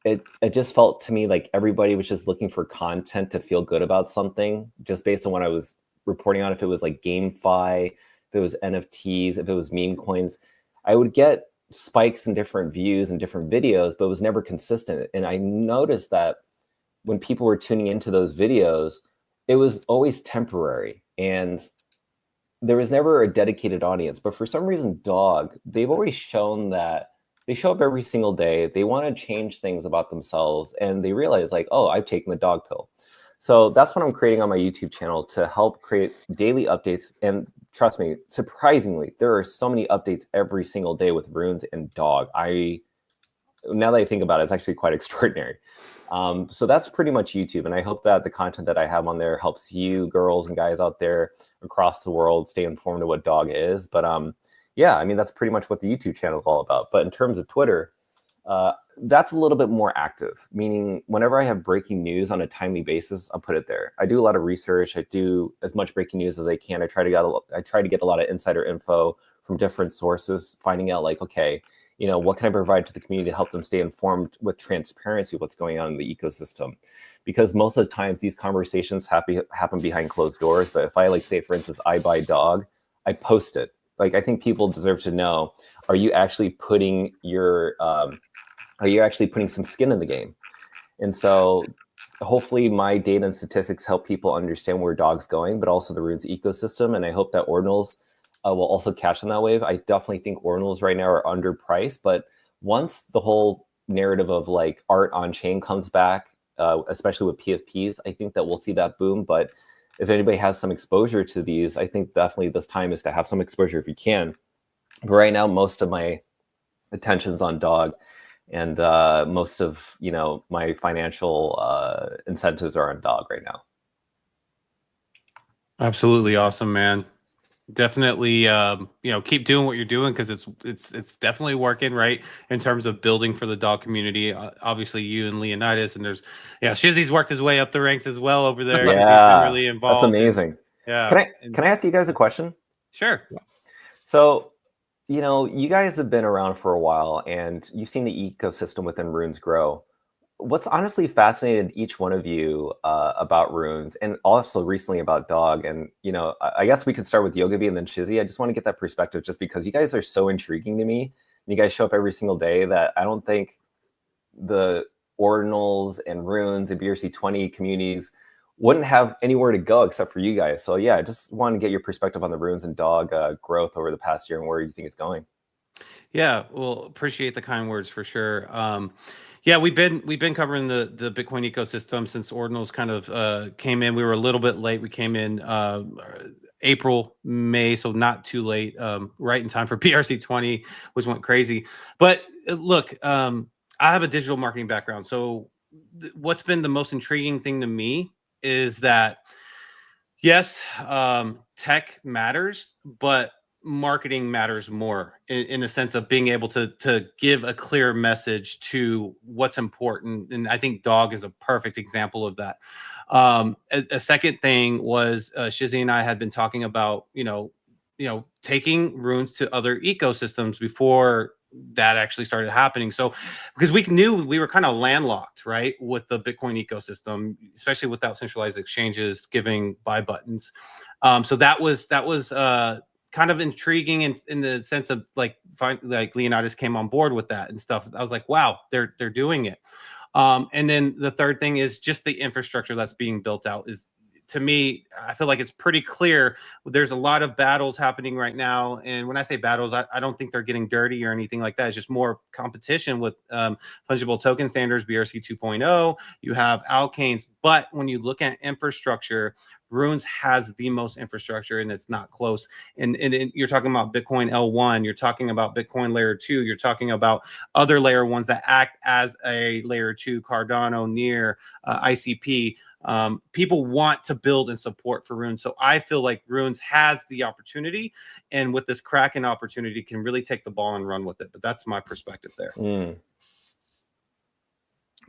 it just felt to me like everybody was just looking for content to feel good about something, just based on what I was reporting on. If it was like GameFi, if it was NFTs, if it was meme coins, I would get spikes in different views and different videos, but it was never consistent. And I noticed that when people were tuning into those videos, it was always temporary, and there was never a dedicated audience. But for some reason, dog, they've always shown that they show up every single day. They want to change things about themselves, and they realize like, oh, I've taken the dog pill. So that's what I'm creating on my YouTube channel, to help create daily updates. And trust me, surprisingly, there are so many updates every single day with runes and dog. Now that I think about it, it's actually quite extraordinary. So that's pretty much YouTube. And I hope that the content that I have on there helps you girls and guys out there across the world stay informed of what dog is. But yeah, I mean, that's pretty much what the YouTube channel is all about. But in terms of Twitter, that's a little bit more active, meaning whenever I have breaking news on a timely basis, I'll put it there. I do a lot of research. I do as much breaking news as I can. I try to get a lot of insider info from different sources, finding out like, okay, what can I provide to the community to help them stay informed with transparency of what's going on in the ecosystem? Because most of the times these conversations happen behind closed doors. But if I say, for instance, I buy dog, I post it. Like, I think people deserve to know, are you actually putting some skin in the game? And so hopefully my data and statistics help people understand where dog's going, but also the runes ecosystem. And I hope that ordinals will also catch on that wave. I definitely think ordinals right now are underpriced, but once the whole narrative of like art on chain comes back, especially with PFPs, I think that we'll see that boom. But if anybody has some exposure to these, I think definitely this time is to have some exposure if you can. But right now, most of my attention's on dog, and most of my financial incentives are on dog right now. Absolutely awesome, man. Definitely keep doing what you're doing, because it's definitely working, right, in terms of building for the dog community. Obviously you and Leonidas, and there's Shizzy's worked his way up the ranks as well over there. Yeah, he's been really involved. That's amazing. Can I ask you guys a question? Sure. So you guys have been around for a while, and you've seen the ecosystem within runes grow. What's honestly fascinated each one of you about runes, and also recently about dog, and I guess we could start with Yagobi and then Shizzy. I just want to get that perspective, just because you guys are so intriguing to me, and you guys show up every single day, that I don't think the ordinals and runes and BRC20 communities wouldn't have anywhere to go except for you guys. So yeah, I just want to get your perspective on the runes and dog growth over the past year and where you think it's going. Yeah, well, appreciate the kind words for sure. Yeah, we've been covering the Bitcoin ecosystem since ordinals kind of came in. We were a little bit late. We came in April, May, so not too late, right in time for BRC20, which went crazy. But look, I have a digital marketing background. So what's been the most intriguing thing to me is that, yes, tech matters, but marketing matters more in the sense of being able to give a clear message to what's important. And I think dog is a perfect example of that. A second thing was Shizzy and I had been talking about, taking runes to other ecosystems before that actually started happening. So because we knew we were kind of landlocked, right, with the Bitcoin ecosystem, especially without centralized exchanges giving buy buttons. So that was kind of intriguing in the sense of like Leonidas came on board with that and stuff. I was like, wow, they're doing it. And then the third thing is just the infrastructure that's being built out is, to me, I feel like it's pretty clear. There's a lot of battles happening right now. And when I say battles, I don't think they're getting dirty or anything like that. It's just more competition with fungible token standards, BRC 2.0. You have alkanes. But when you look at infrastructure, Runes has the most infrastructure, and it's not close. And you're talking about Bitcoin L1, you're talking about Bitcoin layer 2, you're talking about other layer 1s that act as a layer 2, Cardano, Near, ICP. People want to build and support for Runes. So I feel like Runes has the opportunity, and with this Kraken opportunity can really take the ball and run with it. But that's my perspective there.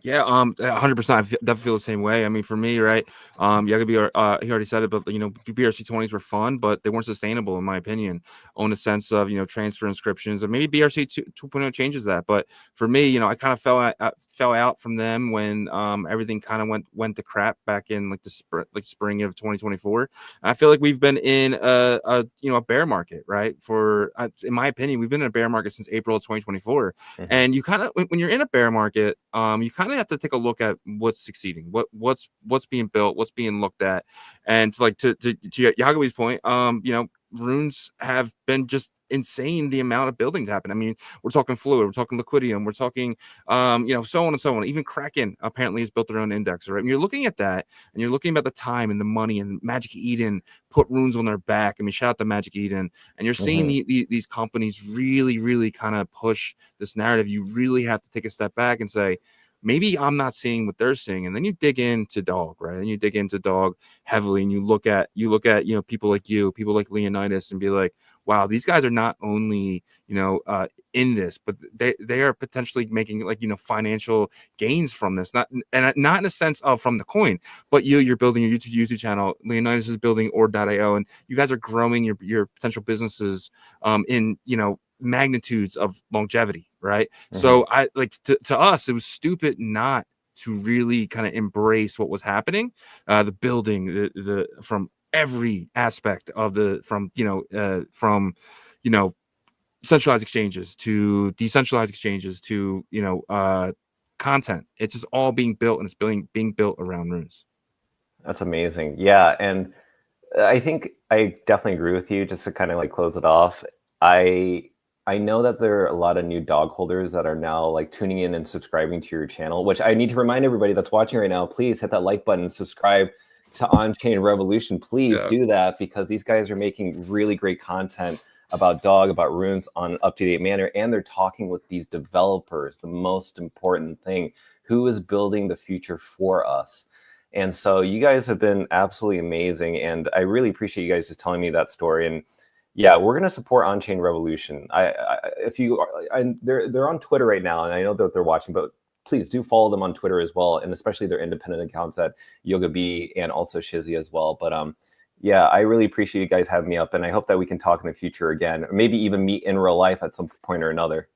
Yeah, 100%. I definitely feel the same way. I mean, for me, right, Yagobi, he already said it, but you know, BRC 20s were fun, but they weren't sustainable, in my opinion, on a sense of, you know, transfer inscriptions, and maybe BRC 2.0 changes that. But for me, you know, I kind of fell out from them when everything kind of went to crap back in like the spring of 2024. And I feel like we've been in a bear market, right? For in my opinion, we've been in a bear market since April of 2024, and you kind of, when you're in a bear market, you kind of have to take a look at what's succeeding, what's being built, what's being looked at. And to Yagobi's point, you know, Runes have been just insane, the amount of buildings happen. I mean, we're talking Fluid, we're talking Liquidity, we're talking you know, so on and so on. Even Kraken apparently has built their own index, right? And you're looking at that, and you're looking at the time and the money, and Magic Eden put Runes on their back. I mean, shout out to Magic Eden. And you're seeing these companies really kind of push this narrative. You really have to take a step back and say, maybe I'm not seeing what they're seeing. And then you dig into Dog, right? And you dig into Dog heavily, and you look at, you know, people like Leonidas, and be like, wow, these guys are not only, you know, in this, but they are potentially making, like, you know, financial gains from this. Not in a sense of from the coin, but you're building your YouTube channel. Leonidas is building ORD.io, and you guys are growing your potential businesses in, you know, magnitudes of longevity, right? So I like, to us, it was stupid not to really kind of embrace what was happening, the building, the from every aspect of from centralized exchanges to decentralized exchanges to, you know, content. It's just all being built, and it's being built around Runes. That's amazing. Yeah, and I think I definitely agree with you. Just to kind of like close it off, I know that there are a lot of new dog holders that are now like tuning in and subscribing to your channel, which I need to remind everybody that's watching right now, please hit that like button, subscribe to OnChain Revolution. Please do that, because these guys are making really great content about Dog, about Runes on an up-to-date manner, and they're talking with these developers, the most important thing, who is building the future for us. And so you guys have been absolutely amazing, and I really appreciate you guys just telling me that story. And yeah, we're going to support OnChain Revolution. They're on Twitter right now, and I know that they're watching, but please do follow them on Twitter as well, and especially their independent accounts at Yagobi and also Shizzy as well. But yeah, I really appreciate you guys having me up, and I hope that we can talk in the future again, or maybe even meet in real life at some point or another.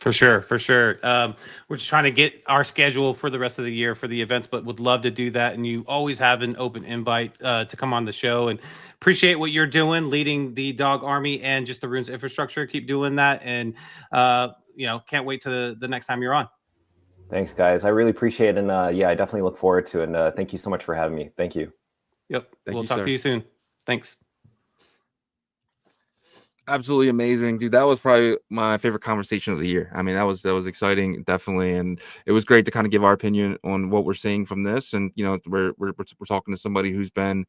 For sure. We're just trying to get our schedule for the rest of the year for the events, but would love to do that. And you always have an open invite to come on the show, and appreciate what you're doing, leading the Dog Army and just the Runes infrastructure. Keep doing that. And, you know, can't wait to the next time you're on. Thanks, guys. I really appreciate it. And yeah, I definitely look forward to it. And thank you so much for having me. Thank you. Yep. We'll talk to you soon. Thanks. Absolutely amazing, dude. That was probably my favorite conversation of the year. I mean, that was exciting, definitely, and it was great to kind of give our opinion on what we're seeing from this. And you know, we're talking to somebody who's been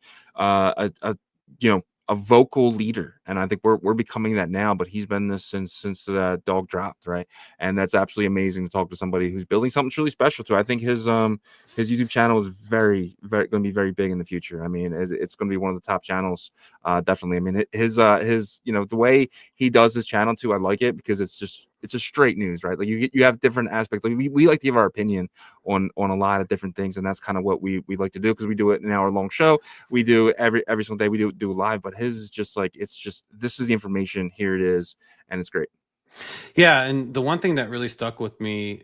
a vocal leader, and I think we're becoming that now. But he's been this since the Dog dropped, right? And that's absolutely amazing to talk to somebody who's building something truly special too. I think his YouTube channel is very going to be very big in the future. I mean, it's going to be one of the top channels, definitely. I mean, his you know, the way he does his channel too, I like it, because it's just straight news, right? Like you have different aspects. Like we like to give our opinion on a lot of different things, and that's kind of what we like to do, because we do it in an hour-long show. We do every single day. We do live, but his is just like, it's just, this is the information, here it is, and it's great. Yeah, and the one thing that really stuck with me,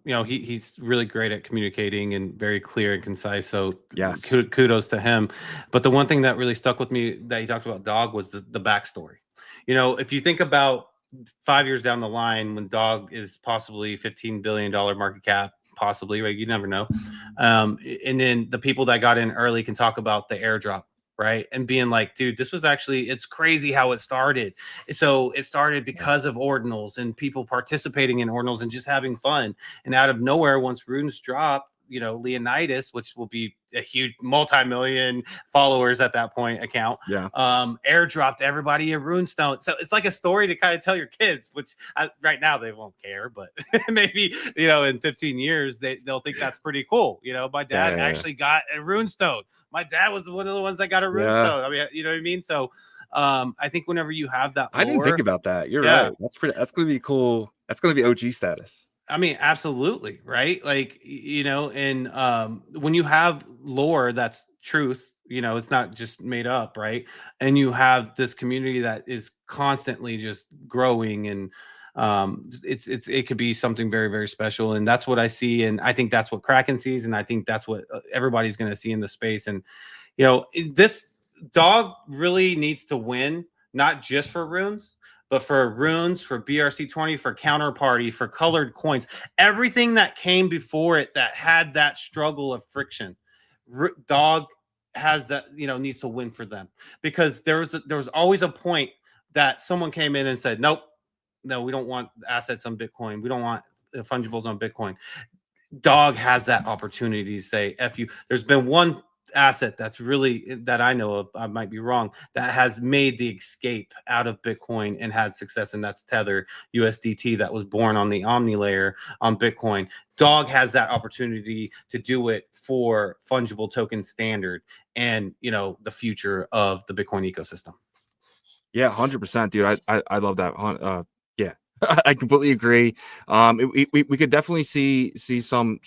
he's really great at communicating and very clear and concise. So Yes. kudos to him. But the one thing that really stuck with me that he talked about Dog was the backstory. If you think about 5 years down the line when Dog is possibly $15 billion market cap, possibly, right? You never know. And then the people that got in early can talk about the airdrop, right? And being like, dude, this was actually, it's crazy how it started. So it started because of ordinals and people participating in ordinals and just having fun. And out of nowhere, once runes dropped, Leonidas, which will be a huge multi-million followers at that point account, airdropped everybody a runestone. So it's like a story to kind of tell your kids, which right now they won't care, but maybe in 15 years they'll think that's pretty cool. My dad actually got a runestone. My dad was one of the ones that got a runestone. I mean, you know what I mean? So I think whenever you have that lore, I didn't think about that. You're right. That's gonna be cool. That's gonna be OG status. I mean, absolutely, right? Like, and when you have lore that's truth, it's not just made up, right? And you have this community that is constantly just growing, and it could be something very, very special. And that's what I see, and I think that's what Kraken sees, and I think that's what everybody's going to see in the space. And this Dog really needs to win, not just for runes, but for runes, for BRC20, for counterparty, for colored coins, everything that came before it that had that struggle of friction. Dog has that, needs to win for them, because there was always a point that someone came in and said, nope, no, we don't want assets on Bitcoin. We don't want fungibles on Bitcoin. Dog has that opportunity to say, F you. There's been one asset that I know of, I might be wrong, that has made the escape out of Bitcoin and had success, and that's Tether USDT, that was born on the Omni layer on Bitcoin. Dog has that opportunity to do it for fungible token standard and the future of the Bitcoin ecosystem. Yeah, 100%, dude. I love that. Yeah, I completely agree. We could definitely see some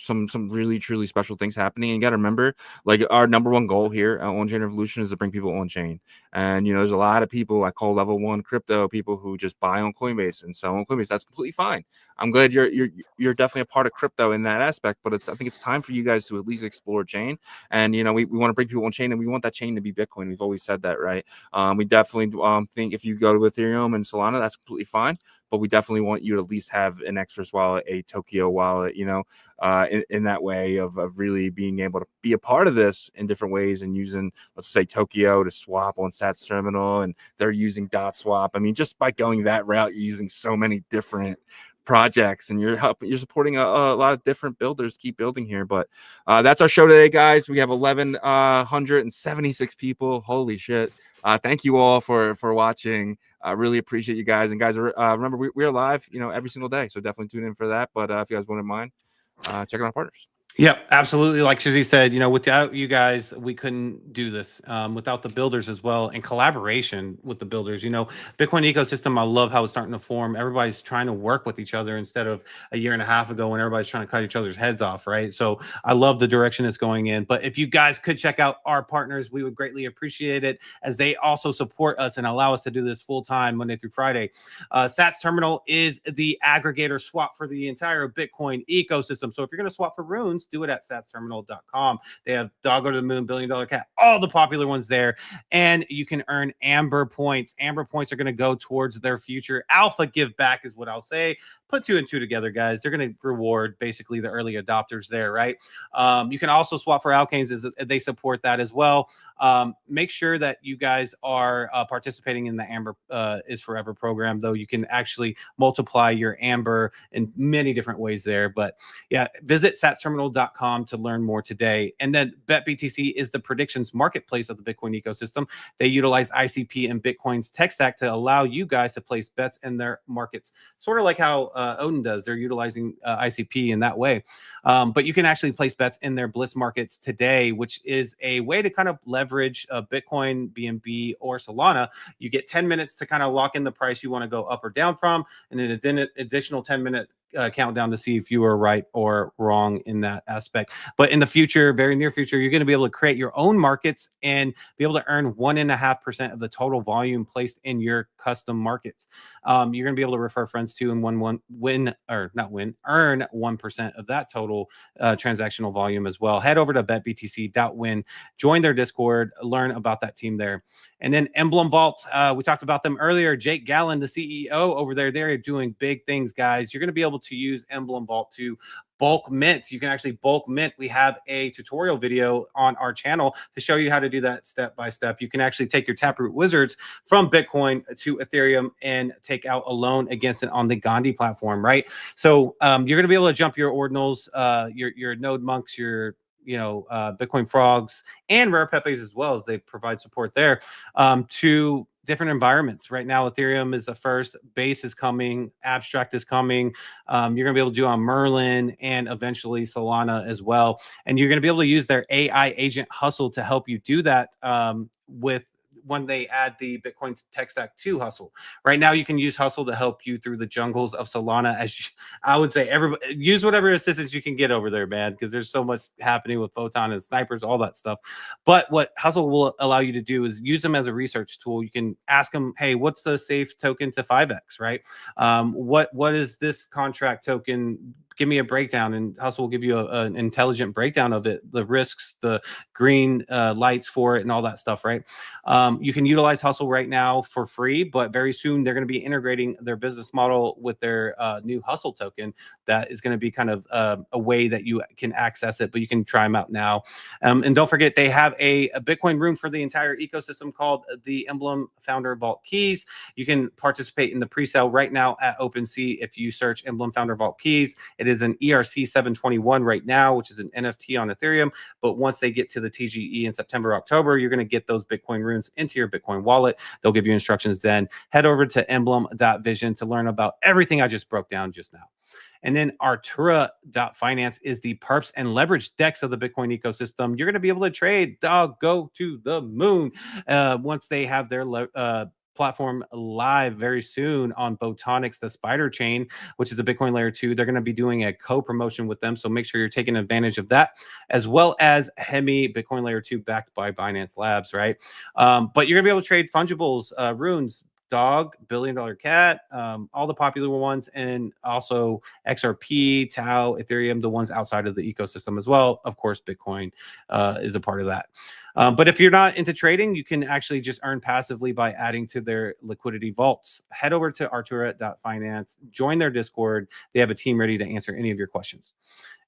really truly special things happening. And you got to remember, like, our number one goal here at OnChain Revolution is to bring people on chain. And there's a lot of people I call level 1 crypto people who just buy on Coinbase and sell on Coinbase. That's completely fine. I'm glad you're definitely a part of crypto in that aspect. But I think it's time for you guys to at least explore chain. And we want to bring people on chain, and we want that chain to be Bitcoin. We've always said that, right? We definitely think if you go to Ethereum and Solana, that's completely fine. But we definitely want you to at least have an Express wallet, a Tokyo wallet, in that way of really being able to be a part of this in different ways, and using, let's say, Tokyo to swap on Sats Terminal, and they're using DotSwap. I mean, just by going that route, you're using so many different projects, and you're supporting a lot of different builders. Keep building here. But that's our show today, guys. We have 1,176 people. Holy shit. Thank you all for watching. I really appreciate you guys. And guys, remember, we're live, every single day. So definitely tune in for that. But if you guys wouldn't mind, check out our partners. Yep, absolutely. Like Shizzy said, without you guys, we couldn't do this. Without the builders as well, and collaboration with the builders. Bitcoin ecosystem, I love how it's starting to form. Everybody's trying to work with each other instead of a year and a half ago when everybody's trying to cut each other's heads off, right? So I love the direction it's going in. But if you guys could check out our partners, we would greatly appreciate it, as they also support us and allow us to do this full time Monday through Friday. Sats Terminal is the aggregator swap for the entire Bitcoin ecosystem. So if you're going to swap for runes, do it at satsterminal.com. They have Dog Go to the Moon, $1 Billion Cat, all the popular ones there. And you can earn Amber points. Amber points are going to go towards their future alpha give back, is what I'll say. Put 2 and 2 together, guys. They're going to reward basically the early adopters there, right? You can also swap for alkanes, as they support that as well. Make sure that you guys are participating in the Amber is Forever program, though. You can actually multiply your Amber in many different ways there. But yeah, visit satsterminal.com to learn more today. And then BetBTC is the predictions marketplace of the Bitcoin ecosystem. They utilize ICP and Bitcoin's tech stack to allow you guys to place bets in their markets, sort of like how Odin does. They're utilizing ICP in that way. But you can actually place bets in their Bliss markets today, which is a way to kind of leverage Bitcoin, BNB, or Solana. You get 10 minutes to kind of lock in the price you want to go up or down from, and an additional 10-minute countdown to see if you were right or wrong in that aspect. But in the future, very near future, you're going to be able to create your own markets and be able to earn 1.5% of the total volume placed in your custom markets. You're going to be able to refer friends to and earn 1% of that total transactional volume as well. Head over to betbtc.win, join their Discord, learn about that team there. And then Emblem Vault, we talked about them earlier. Jake Gallen, the CEO over there, they're doing big things, guys. You're going to be able to use Emblem Vault to bulk mint. You can actually bulk mint. We have a tutorial video on our channel to show you how to do that step by step. You can actually take your Taproot Wizards from Bitcoin to Ethereum and take out a loan against it on the Gandhi platform, right? So you're going to be able to jump your ordinals, your node monks, your Bitcoin frogs, and rare pepes as well, as they provide support there to different environments. Right now, Ethereum is the first, Base is coming, Abstract is coming. You're going to be able to do on Merlin and eventually Solana as well. And you're going to be able to use their AI agent Hustle to help you do that with when they add the Bitcoin tech stack to Hustle. Right now, you can use Hustle to help you through the jungles of Solana. I would say, everybody use whatever assistance you can get over there, man, because there's so much happening with Photon and snipers, all that stuff. But what Hustle will allow you to do is use them as a research tool. You can ask them, hey, what's the safe token to 5x, right? What is this contract token? Give me a breakdown, and Hustle will give you an intelligent breakdown of it, the risks, the green lights for it, and all that stuff, right? You can utilize Hustle right now for free, but very soon they're going to be integrating their business model with their new Hustle token. That is going to be kind of a way that you can access it, but you can try them out now. And don't forget, they have a Bitcoin room for the entire ecosystem called the Emblem Founder Vault Keys. You can participate in the pre-sale right now at OpenSea if you search Emblem Founder Vault Keys. It is an ERC 721 right now, which is an NFT on Ethereum. But once they get to the TGE in September, October, you're going to get those Bitcoin runes into your Bitcoin wallet. They'll give you instructions then. Head over to emblem.vision to learn about everything I just broke down just now. And then Artura.finance is the perps and leverage DEX of the Bitcoin ecosystem. You're going to be able to trade, go to the moon once they have their platform live very soon on Botonix, the spider chain, which is a Bitcoin layer 2. They're going to be doing a co-promotion with them, so make sure you're taking advantage of that, as well as Hemi, Bitcoin layer 2 backed by Binance Labs, right? But you're going to be able to trade fungibles, runes, dog, billion-dollar cat, all the popular ones, and also XRP, Tau, Ethereum, the ones outside of the ecosystem as well. Of course, Bitcoin is a part of that. But if you're not into trading, you can actually just earn passively by adding to their liquidity vaults. Head over to Artura.finance, join their Discord. They have a team ready to answer any of your questions.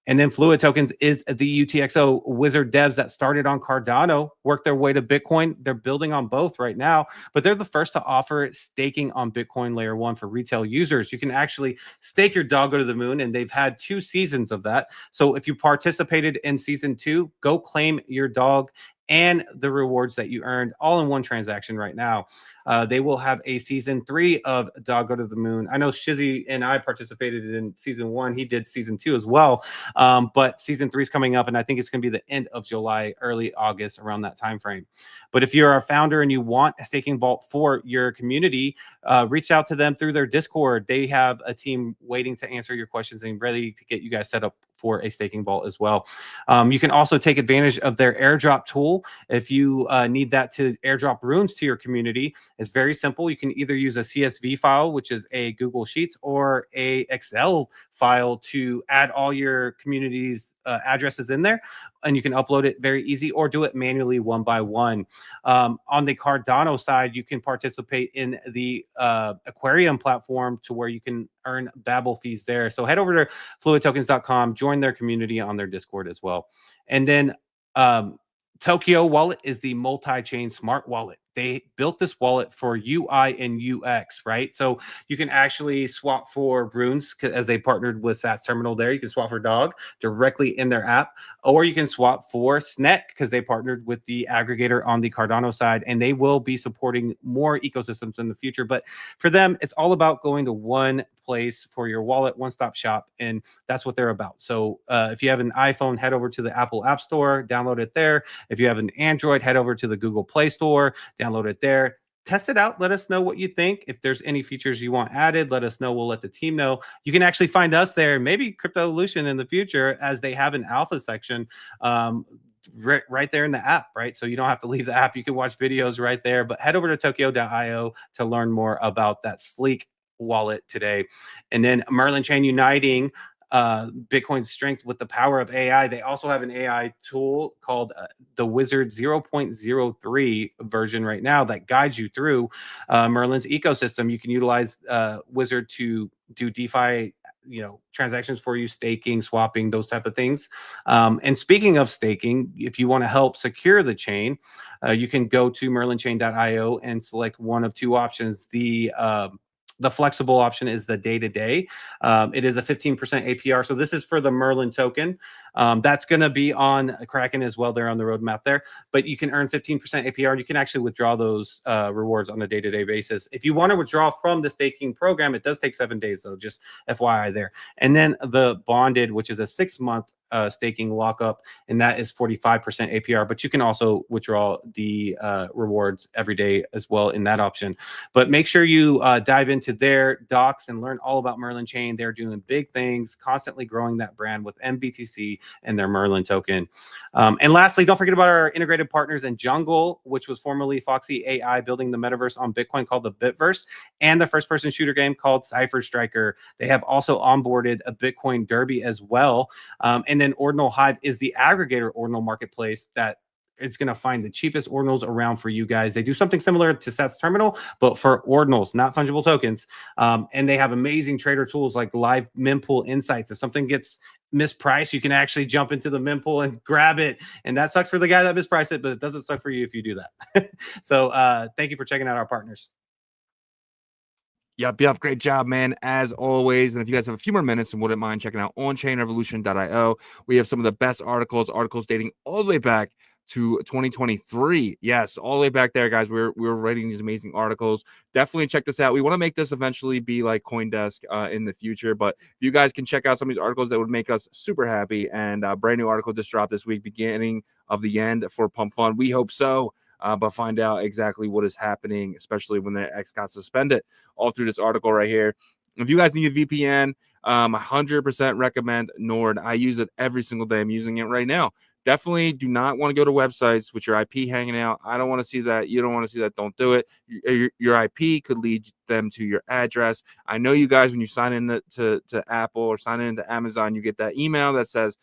And then Fluid Tokens is the UTXO wizard devs that started on Cardano, worked their way to Bitcoin. They're building on both right now, but they're the first to offer staking on Bitcoin layer 1 for retail users. You can actually stake your doggo to the moon, and they've had 2 seasons of that. So if you participated in season 2, go claim your dog and the rewards that you earned all in one transaction right now. They will have a season 3 of Dog Go to the Moon. I know Shizzy and I participated in season 1. He did season 2 as well. But season 3 is coming up, and I think it's going to be the end of July, early August, around that time frame. But if you're a founder and you want a staking vault for your community, reach out to them through their Discord. They have a team waiting to answer your questions and ready to get you guys set up for a staking vault as well. You can also take advantage of their airdrop tool if you need that to airdrop runes to your community. It's very simple. You can either use a CSV file, which is a Google Sheets, or a Excel file to add all your community's addresses in there, and you can upload it very easy, or do it manually one by one. On the Cardano side, you can participate in the Aquarium platform to where you can earn Babel fees there. So head over to fluidtokens.com, join their community on their Discord as well. And then Tokyo Wallet is the multi-chain smart wallet. They built this wallet for UI and UX, right? So you can actually swap for runes, as they partnered with Sats Terminal there. You can swap for dog directly in their app, or you can swap for SNEC because they partnered with the aggregator on the Cardano side, and they will be supporting more ecosystems in the future. But for them, it's all about going to one place for your wallet, one-stop shop, and that's what they're about. So if you have an iPhone, head over to the Apple App Store, download it there. If you have an Android, head over to the Google Play Store, download it there. test it out. Let us know what you think. If there's any features you want added, let us know. We'll let the team know. You can actually find us there, maybe Crypto Revolution in the future, as they have an alpha section right there in the app, right? So you don't have to leave the app. You can watch videos right there. But head over to Tokyo.io to learn more about that sleek wallet today. And then Merlin Chain uniting Bitcoin's strength with the power of AI. They also have an AI tool called the Wizard 0.03 version right now that guides you through Merlin's ecosystem. You can utilize Wizard to do DeFi, transactions for you, staking, swapping, those type of things. And speaking of staking, if you want to help secure the chain, you can go to merlinchain.io and select one of two options. The flexible option is the day-to-day. It is a 15% APR. So this is for the Merlin token. That's going to be on Kraken as well. They're on the roadmap there. But you can earn 15% APR. You can actually withdraw those rewards on a day-to-day basis. If you want to withdraw from the staking program, it does take 7 days, though, just FYI there. And then the bonded, which is a 6-month staking lockup, and that is 45% APR. But you can also withdraw the rewards every day as well in that option. But make sure you dive into their docs and learn all about Merlin Chain. They're doing big things, constantly growing that brand with MBTC and their Merlin token. And lastly, don't forget about our integrated partners in Jungle, which was formerly Foxy AI, building the metaverse on Bitcoin called the Bitverse, and the first-person shooter game called Cypher Striker. They have also onboarded a Bitcoin Derby as well. And then Ordinal Hive is the aggregator Ordinal marketplace that is going to find the cheapest ordinals around for you guys. They do something similar to Seth's Terminal, but for ordinals, not fungible tokens. And they have amazing trader tools like live mempool insights. If something gets mispriced, you can actually jump into the mempool and grab it. And that sucks for the guy that mispriced it, but it doesn't suck for you if you do that. So thank you for checking out our partners. Yep. Great job, man, as always. And if you guys have a few more minutes and wouldn't mind checking out OnChainRevolution.io, we have some of the best articles dating all the way back to 2023. Yes, all the way back there, guys. We're writing these amazing articles. Definitely check this out. We want to make this eventually be like CoinDesk in the future. But if you guys can check out some of these articles, that would make us super happy. And a brand new article just dropped this week, beginning of the end for Pump Fund. We hope so. But find out exactly what is happening, especially when the X got suspended, all through this article right here. If you guys need a VPN, 100% recommend Nord. I use it every single day. I'm using it right now. Definitely do not want to go to websites with your IP hanging out. I don't want to see that. You don't want to see that. Don't do it. Your IP could lead them to your address. I know you guys, when you sign in to Apple or sign in to Amazon, you get that email that says,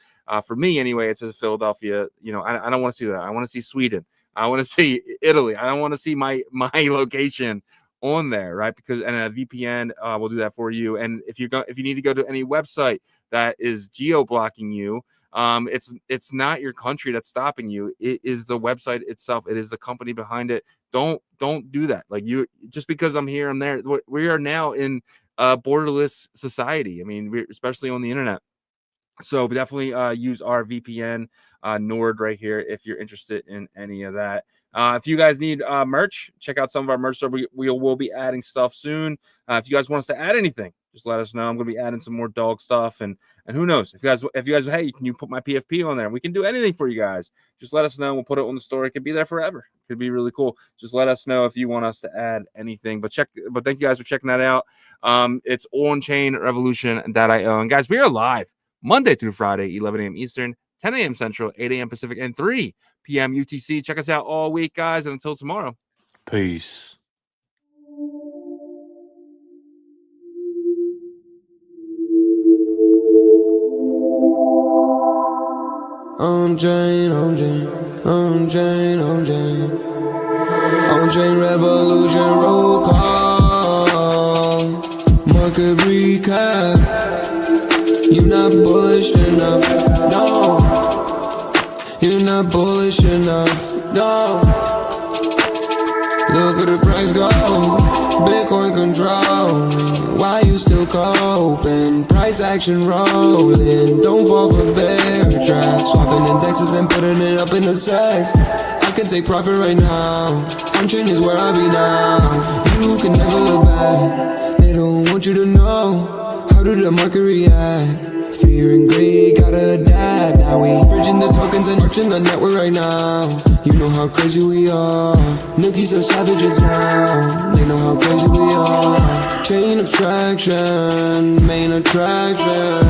for me anyway, it says Philadelphia. I don't want to see that. I want to see Sweden. I want to see Italy. I don't want to see my location on there, right? Because and a VPN will do that for you. And if you need to go to any website that is geo-blocking you, it's not your country that's stopping you. It is the website itself. It is the company behind it. Don't do that. Like, you, just because I'm here, I'm there. We are now in a borderless society. I mean, especially on the internet. So definitely use our VPN Nord right here if you're interested in any of that. If you guys need merch, check out some of our merch. So we will be adding stuff soon. If you guys want us to add anything, just let us know. I'm going to be adding some more dog stuff, and who knows, if you guys, hey, can you put my PFP on there? We can do anything for you guys. Just let us know. We'll put it on the store. It could be there forever. It could be really cool. Just let us know if you want us to add anything. But thank you guys for checking that out. It's OnChainRevolution.io. And guys, we are live Monday through Friday, 11 a.m. Eastern, 10 a.m. Central, 8 a.m. Pacific, and 3 p.m. UTC. Check us out all week, guys. And until tomorrow, peace. OnChain Revolution roll call. Market recap. You're not bullish enough, no. You're not bullish enough, no. Look at the price go, Bitcoin control. Why you still coping? Price action rolling. Don't fall for bear trap. Swapping indexes and putting it up in the sex. I can take profit right now. OnChain is where I be now. You can never look back. They don't want you to know. How did the market react? Fear and greed gotta adapt. Now we bridging the token tokens and marching the network right now. You know how crazy we are. Nookies are savages now. They know how crazy we are. Chain abstraction, main attraction.